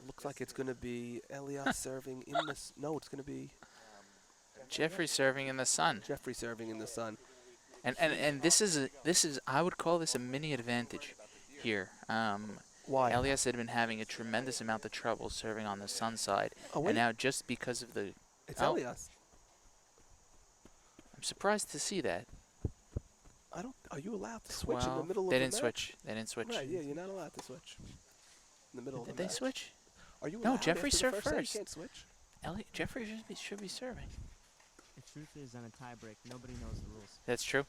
Looks like it's going to be Elias serving in the, no, it's going to be Jeffrey serving in the sun. Jeffrey serving in the sun. And this is I would call this a mini advantage here. Why? Elias had been having a tremendous amount of trouble serving on the sun side, Oh, wait. and now just because of the, It's oh. Elias. I'm surprised to see that. Are you allowed to switch in the 12. middle of They the didn't match? switch. They didn't switch. Right, yeah, you're not allowed to switch in the middle of Did the they match. switch? Are you No, allowed Jeffrey after the served first set? first. You can't switch. Jeffrey should be serving. The truth is, on a tiebreak, nobody knows the rules. That's true.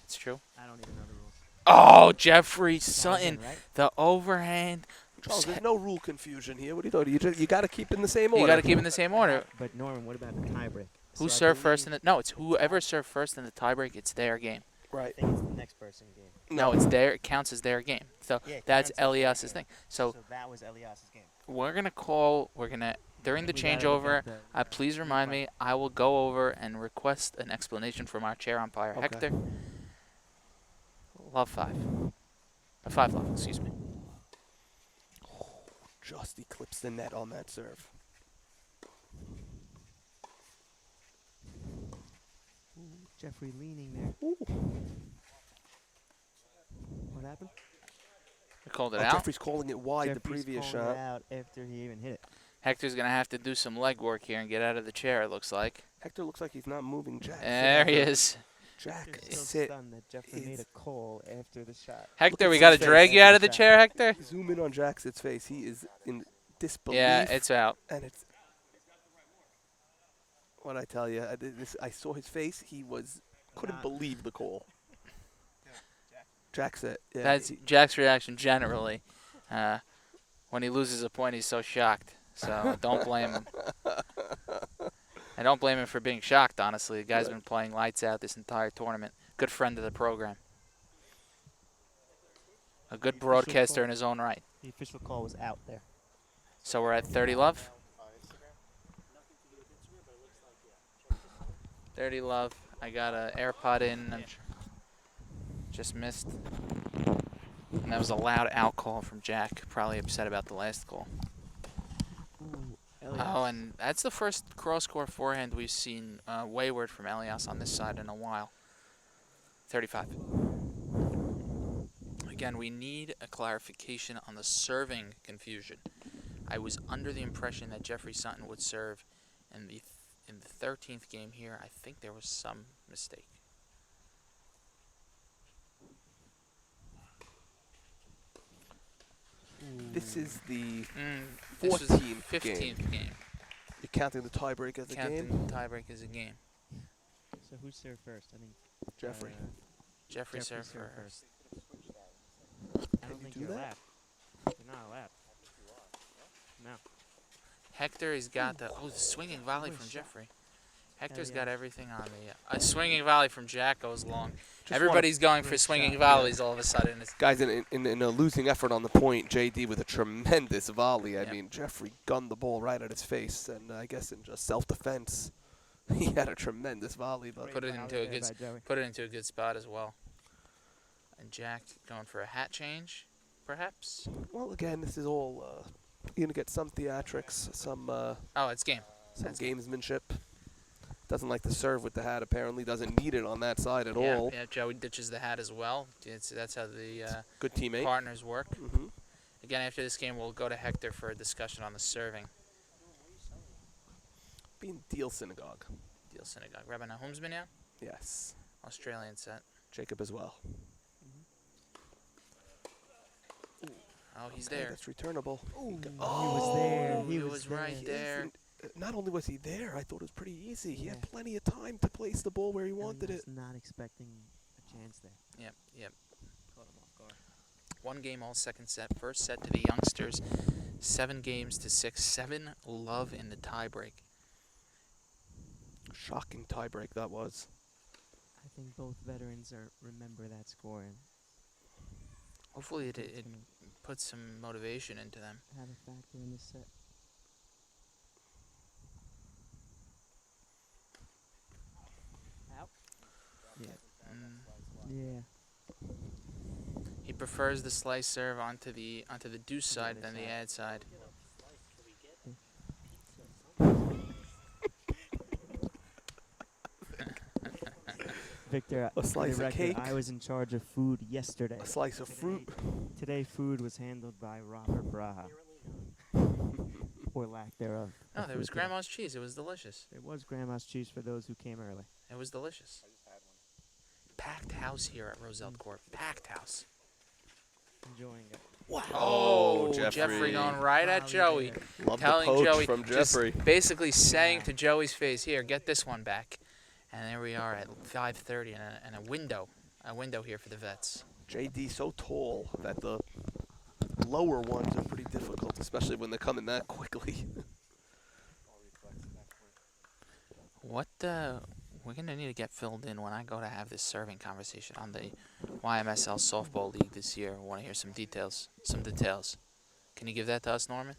It's true. I don't even know the rules. Oh, Jeffrey Got it Sutton, in, right? the overhand. Charles, there's no rule confusion here. What are you doing? You got to keep in the same order. You got to keep in the same order. But Norman, what about the tiebreak? Who So I served first in believe- the? No, it's whoever served first in the tiebreak. It's their game. Right. I think it's the next person game. No, it's their. It counts as their game. So Yeah, it that's counts as their Elias's game. thing. So that was Elias's game. we're gonna call. We're gonna during the We gotta look changeover. at the- Please remind me. I will go over and request an explanation from our chair umpire, Okay. Hector. Love 5. 5 love. Excuse me. Just eclipsed the net on that serve. Ooh, Jeffrey leaning there. Ooh. What happened? We called it Oh, out. Jeffrey's calling it wide the Jeffrey's previous calling shot. it out after he even hit it. Hector's gonna have to do some leg work here and get out of the chair. It looks like. Hector looks like he's not moving Jack. There he is. Jack, Hector's so sit. stunned that Jeffrey made is- a call after the shot. Hector, at we gotta his drag face. you out of the chair, Hector. Zoom in on Jack's face. He is in disbelief. Yeah, it's out. And it's what I tell you. I saw his face. He couldn't believe the call. Jack said. Yeah, That's Jack's reaction generally. When he loses a point, he's so shocked. So don't blame him. I don't blame him for being shocked, honestly. The guy's been playing lights out this entire tournament. Good friend of the program. A good broadcaster in his own right. The official call was out there. So we're at 30 love. 30 love. I got an AirPod in. Just missed. And that was a loud out call from Jack. Probably upset about the last call. Ooh, Elias. Oh, and that's the first cross-court forehand we've seen wayward from Elias on this side in a while. 35. Again, we need a clarification on the serving confusion. I was under the impression that Jeffrey Sutton would serve in the 13th game here. I think there was some mistake. This is the This was 14th 15th game. You're counting the tiebreak as a Counting game. the tiebreak as a game. So who served first? I think Jeffrey. Jeffrey Jeffrey served served first. I don't you think do you're that? allowed. You're not allowed. No. Hector, he's got the swinging volley What a from shot. Jeffrey. Hector's yeah. got everything on the. A swinging volley from Jack goes long. Just Everybody's going for great swinging shot, volleys all of a sudden. It's, Guys, in a losing effort on the point, JD with a tremendous volley. I Yep. mean, Jeffrey gunned the ball right at his face, and I guess in just self-defense, he had a tremendous volley. But put it Volley into a there good by Joey. put it into a good spot as well. And Jack going for a hat change, perhaps. well, again, this is all you're gonna get some theatrics, some Oh, it's game. That's game. gamesmanship. Doesn't like to serve with the hat. Apparently, doesn't need it on that side at Yeah, all. yeah. Joey ditches the hat as well. That's how the Good teammate. partners work. Mm-hmm. Again, after this game, we'll go to Hector for a discussion on the serving. Being Deal Synagogue. Deal Synagogue. Rabbi Nahum's been out. Yes. Australian set. Jacob as well. Oh, he's Okay, there. That's returnable. He Oh, was there. He was right there. Not only was he there, I thought it was pretty easy. He had Yeah. plenty of time to place the ball where he wanted it. Not expecting a chance there. Yep, yep. Caught him off guard. One game all second set. First set to the youngsters. 7 games to 6. 7 love in the tiebreak. Shocking tiebreak that was. I think both veterans remember that score and Hopefully it it's gonna puts some motivation into them. have a factor in this set. Out. Yeah. Yeah. He prefers the slice serve onto the deuce The side other than the side. ad side. Victor, A for slice the of record, cake. I was in charge of food yesterday. A slice of fruit. Today food was handled by Robert Braha. Or lack thereof. No, of there food was today. grandma's cheese. It was delicious. There was grandma's cheese for those who came early. It was delicious. Packed house here at Roseld Court. Packed house. Enjoying it. Oh, Jeffrey Jeffrey. going right at Volley Joey. there. Love the Telling poach Joey, from just Jeffrey. basically saying to Joey's face, "Here, get this one back." And there we are at 5:30 and a window here for the vets. JD so tall that the lower ones are pretty difficult, especially when they're coming that quickly. What we're gonna need to get filled in when I go to have this serving conversation on the YMSL softball league this year. I want to hear some details. Can you give that to us, Norman?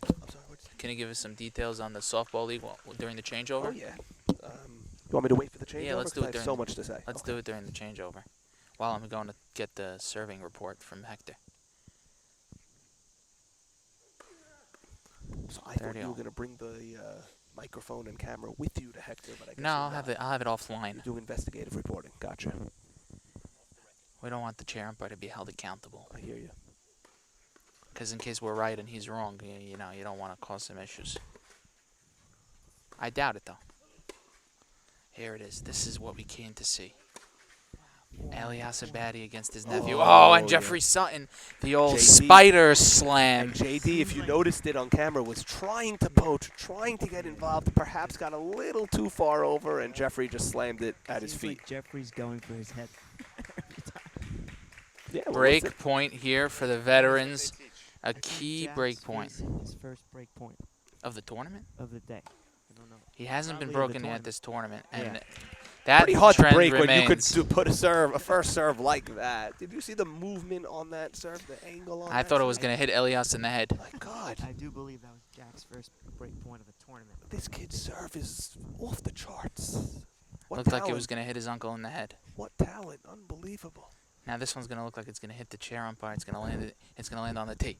I'm sorry, what's Can you give us some details on the softball league during the changeover? Oh, yeah. You want me to wait for the changeover? Yeah, let's do 'Cause it I have during so the- much to say. Let's Okay. do it during the changeover. While I'm going to get the serving report from Hector. So I thought 30 you were all. going to bring the microphone and camera with you to Hector, but I guess No, you're I'll have not. I'll have it offline. You do investigative reporting. Gotcha. We don't want the chair umpire to be held accountable. I hear you. Because in case we're right and he's wrong, you don't want to cause some issues. I doubt it, though. Here it is. This is what we came to see. Elias Abadi against his nephew. Oh, And yeah. Jeffrey Sutton, the old JD. spider slam. And JD, if you noticed it on camera, was trying to poach, trying to get involved, perhaps got a little too far over, and Jeffrey just slammed it at his Seems feet. like Jeffrey's going for his head. Every time. Yeah, well, Break listen, point here for the veterans. A I think key Jack's break point facing his first break point of the tournament. of the day. I don't know. He hasn't been Probably of the broken yet at this tournament, and Yeah. that pretty hard to trend break remains. when you could put a first serve like that. Did you see the movement on that serve, the angle on I that thought it was serve? going to hit Elias in the head. My God, I do believe that was Jack's first break point of the tournament. this kid's serve is off the charts. What Looked talent. like it was going to hit his uncle in the head. What talent. Unbelievable. Now this one's going to look like it's going to hit the chair umpire. It's going to land. It's going to land on the tee.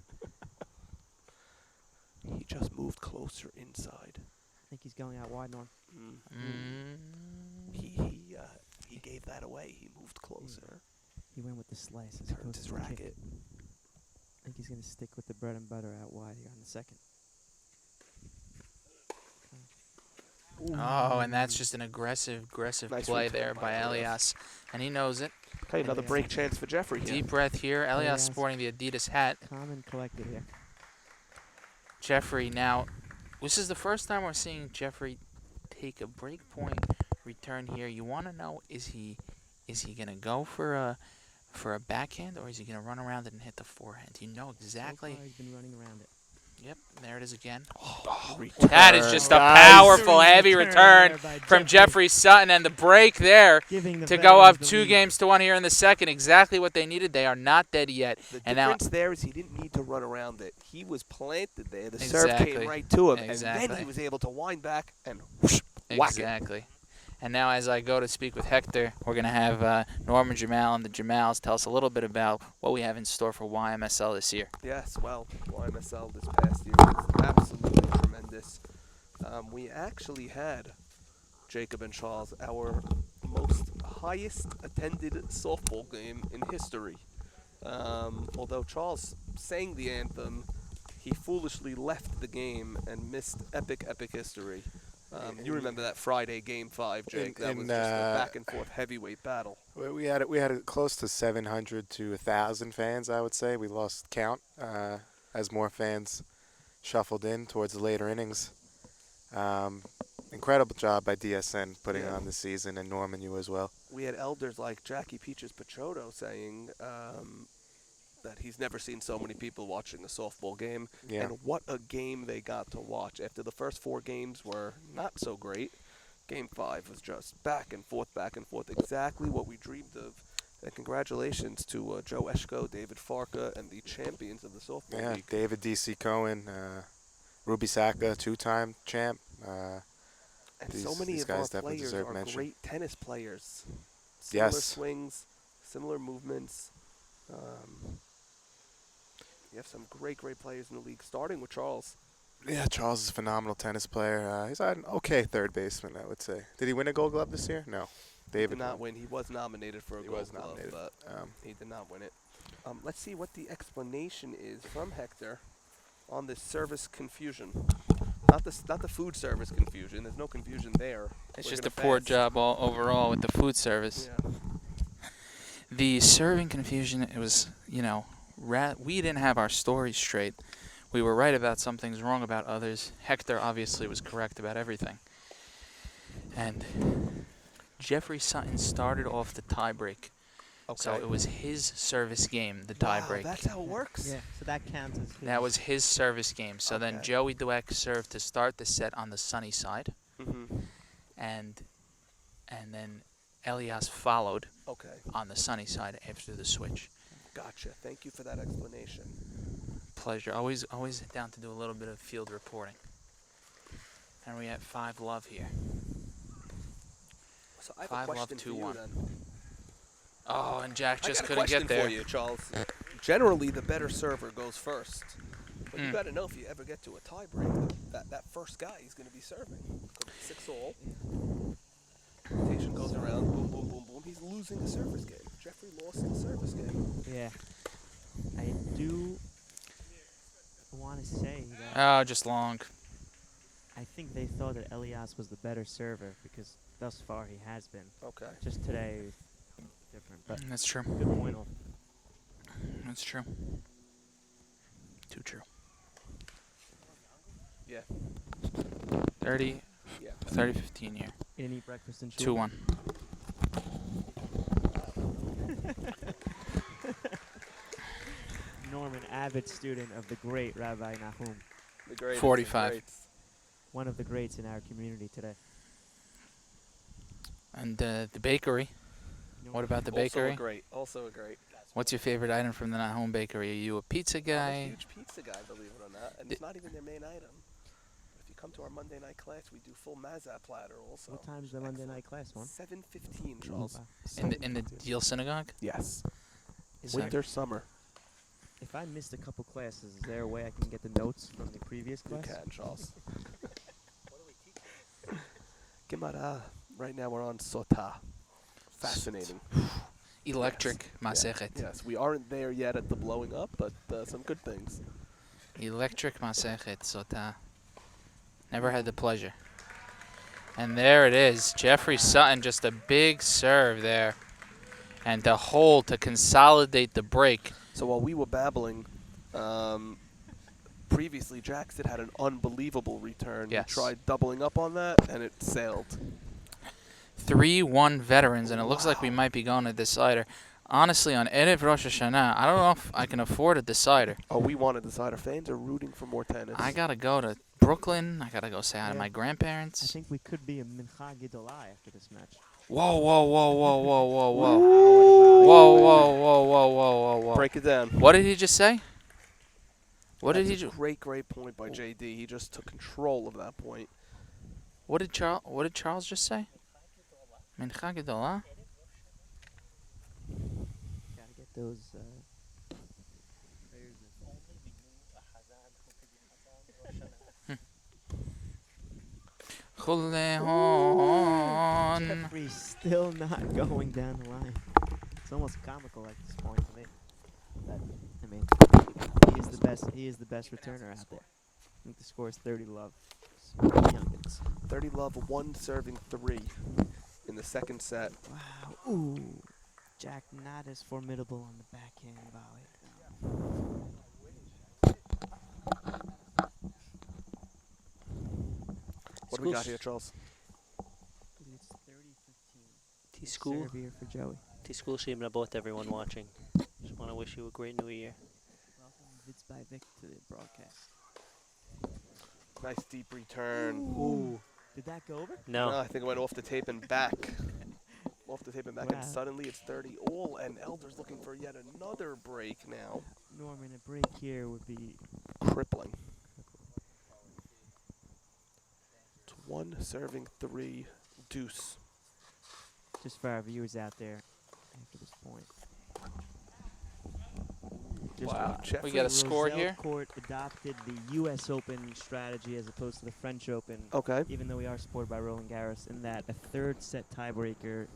He just moved closer inside. I think he's going out wide, Norm. He gave that away. He moved closer. He went with the slice as Turned opposed his to the kick. racket. I think he's going to stick with the bread and butter out wide here on the second. Oh, and that's just an aggressive Nice play return there by by Elias. Elias, and he knows it. Okay, another break chance for Jeffrey here. Deep breath here. Elias Elias. sporting the Adidas hat. Calm and collected here. Jeffrey now. This is the first time we're seeing Jeffrey take a break point return here. You want to know, is he gonna go for a backhand, or is he gonna run around it and hit the forehand? You know exactly. So far, he's been running around it. Yep, there it is again. Return, That is just a guys. powerful, heavy return there by from Jeffrey Sutton, and the break there Giving the to go up veterans the 2 lead. games to 1 here in the second. Exactly what they needed. They are not dead yet. The And now, difference there is he didn't need to run around it. He was planted there. The serve Exactly. came right to him, and then Exactly. he was able to wind back and whoosh, whack it. exactly. And now, as I go to speak with Hector, we're going to have Norman Jamal and the Jamals tell us a little bit about what we have in store for YMSL this year. Yes, well, YMSL this past year was absolutely tremendous. We actually had, Jacob and Charles, our most highest attended softball game in history. Although Charles sang the anthem, he foolishly left the game and missed epic history. You remember that Friday Game 5, Jake? That was just a back-and-forth heavyweight battle. We had close to 700 to 1,000 fans, I would say. We lost count as more fans shuffled in towards the later innings. Incredible job by DSN putting on the season, and Norman, you as well. We had elders like Jackie Peaches Pachoto saying that he's never seen so many people watching a softball game. Yeah. And what a game they got to watch. After the first 4 games were not so great, Game 5 was just back and forth, exactly what we dreamed of. And congratulations to Joe Eshko, David Farka, and the champions of the softball league. David D.C. Cohen, Ruby Saka, 2-time champ. And so many these of our guys definitely players deserve are mention. great tennis players. Similar Yes. swings, similar movements. You have some great players in the league, starting with Charles. Yeah, Charles is a phenomenal tennis player. He's an okay third baseman, I would say. Did he win a Gold Glove this year? No. David He did not win. He was nominated for a Gold Glove, nominated. but he did not win it. Let's see what the explanation is from Hector on this service confusion. Not the food service confusion. There's no confusion there. It's We're just a gonna poor fast. job overall with the food service. Yeah. The serving confusion, it was, we didn't have our stories straight. We were right about some things, wrong about others. Hector obviously was correct about everything. And Jeffrey Sutton started off the tiebreak. Okay. So it was his service game, the tiebreak. Wow, that's how it works. Yeah, so that counts as his. That was his service game. So then Okay. Joey Dweck served to start the set on the sunny side. Mm-hmm. And then Elias followed Okay. on the sunny side after the switch. Gotcha. Thank you for that explanation. Pleasure. Always down to do a little bit of field reporting. And we have 5-love here. So I have 5 a love, question 2 for you 1. then. Oh, and Jack just I got a couldn't question get there. for you, Charles. Generally, the better server goes first. But you Hmm. got to know if you ever get to a tiebreak, that first guy is going to be serving. 6-all. Rotation goes around. Boom, boom, boom, boom. He's losing a service game. Jeffrey lost the service game. Yeah. I do want to say that Oh, just long. I think they thought that Elias was the better server because thus far he has been. Okay. Just today, different. But That's true. good point. That's true. Too true. Yeah. 30, Yeah. 30-15 here. You didn't eat breakfast and 2-1. Norman, avid student of the great Rabbi Nahum, The greatest of 45. greats. one of the greats in our community today. And the bakery. What about the bakery? Also a great. What's your favorite item from the Not Home Bakery? Are you a pizza I'm a guy? huge pizza guy, believe it or not. And it's not even their main item. If you come to our Monday night class, we do full mazza platter also. What time's the Monday Excellent. night class one? 7:15, Charles. Wow. In the Deal Synagogue? Yes. Is that- Winter, summer. If I missed a couple classes, is there a way I can get the notes from the previous You class? can, Charles. Gemara. Right now we're on Sotah. Fascinating. Electric Yes. Masechet. Yes, we aren't there yet at the blowing up, but some good things. Electric Masechet Sotah. Never had the pleasure. And there it is. Jeffrey Sutton, just a big serve there. And to hold, to consolidate the break. So while we were babbling, previously Jackson had an unbelievable return. Yes. He tried doubling up on that, and it sailed. 3-1 veterans, and it looks like we might be going to decider. Honestly, on Erev Rosh Hashanah, I don't know if I can afford a decider. Oh, we want a decider. Fans are rooting for more tennis. I gotta go to Brooklyn. I gotta go say hi to Yeah. my I grandparents. think we could be a Mincha Gedolah after this match. Whoa, whoa, whoa, whoa, whoa, whoa, whoa. Wow, Whoa, what about whoa, whoa, whoa, whoa, whoa, whoa. Break it down. What did he just say? What did he That's a great point by JD. He just took control of that point. What did Charles just say? Mincha Gedolah? Gotta get those. Chulehon. Jeffrey's still not going down the line. It's almost comical at this point to me. But I mean, he is the best. He is the best returner out there. I think the score is 30-love. 30 love, 1 serving 3 in the second set. Wow. Ooh. Jack not as formidable on the backhand volley. What do we got here, Charles? It's 30-15. T-School. Serve here for Joey. T-School Shim Rabot, everyone watching. Just want to wish you a great new year. Welcome Vitz by Vic to the broadcast. Nice deep return. Ooh. Did that go over? No. I think it went off the tape and back. Off the tape and back, Wow. and suddenly it's 30 all, and Elder's looking for yet another break now. Norman, a break here would be Crippling. It's 1 serving 3 deuce. just for our viewers out there after this point. Just Wow, Jeffrey We got a score Roseld here. Court adopted the U.S. Open strategy as opposed to the French Open, Okay. even though we are supported by Roland Garros, in that a third set tiebreaker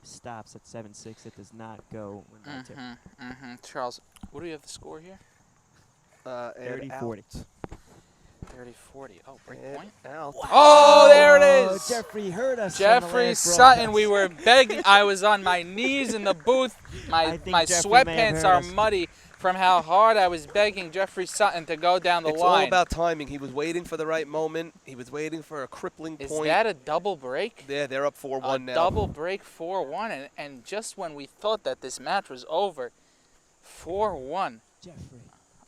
stops at 7-6. It does not go when by tip. Charles, what do we have the score here? 30-40. 30-40. Oh, break And point. out. Oh, there it is. Jeffrey heard us. on the Jeffrey last Sutton, broadcast. we were begging. I was on my knees in the booth. I My think my Jeffrey may have sweatpants heard are us. muddy from how hard I was begging Jeffrey Sutton to go down the It's line. all about timing. He was waiting for the right moment. He was waiting for a crippling Is point. that a double break? Yeah, they're up 4-1 A now. double break 4-1, and just when we thought that this match was over, 4-1. Jeffrey.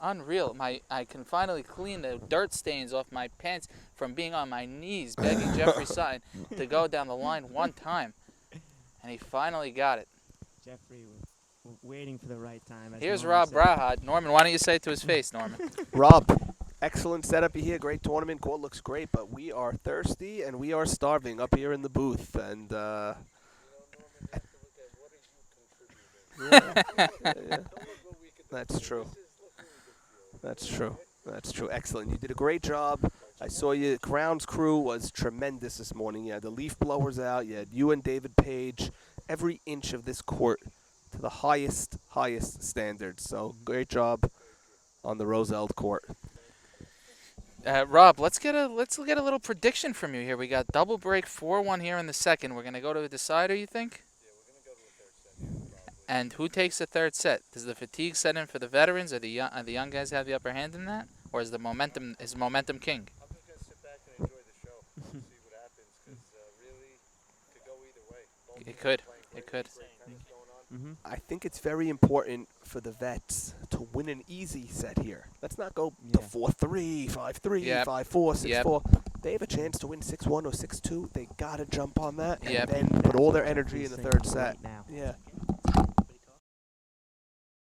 Unreal. I can finally clean the dirt stains off my pants from being on my knees begging Jeffrey Sutton to go down the line one time. And he finally got it. Jeffrey, we're waiting for the right time. as Here's Norman Rob said. Brahad. Norman, why don't you say it to his face, Norman? Rob, excellent setup here. Great tournament. Court looks great, but we are thirsty and we are starving up here in the booth. And yeah. That's true. That's true. That's true. Excellent. You did a great job. I saw you. Grounds crew was tremendous this morning. You had the leaf blowers out. You had you and David Page. Every inch of this court to the highest standards. So great job on the Roseld court. Rob, let's get a little prediction from you here. We got double break 4-1 here in the second. We're gonna go to a decider, you think? And who takes the third set? Does the fatigue set in for the veterans, or the young guys have the upper hand in that, or is momentum king? I'm just gonna sit back and enjoy the show, see what happens, because really, it could go either way. Both It teams could. playing It great- could. great tennis going on. Mm-hmm. I think it's very important for the vets to win an easy set here. Let's not go to Yeah. 4-3, 5-3, Yep. 5-4, 6-4. Yep. They have a chance to win 6-1 or 6-2. They got to jump on that Yep. and then put all their energy in the third set. Right now. Yeah.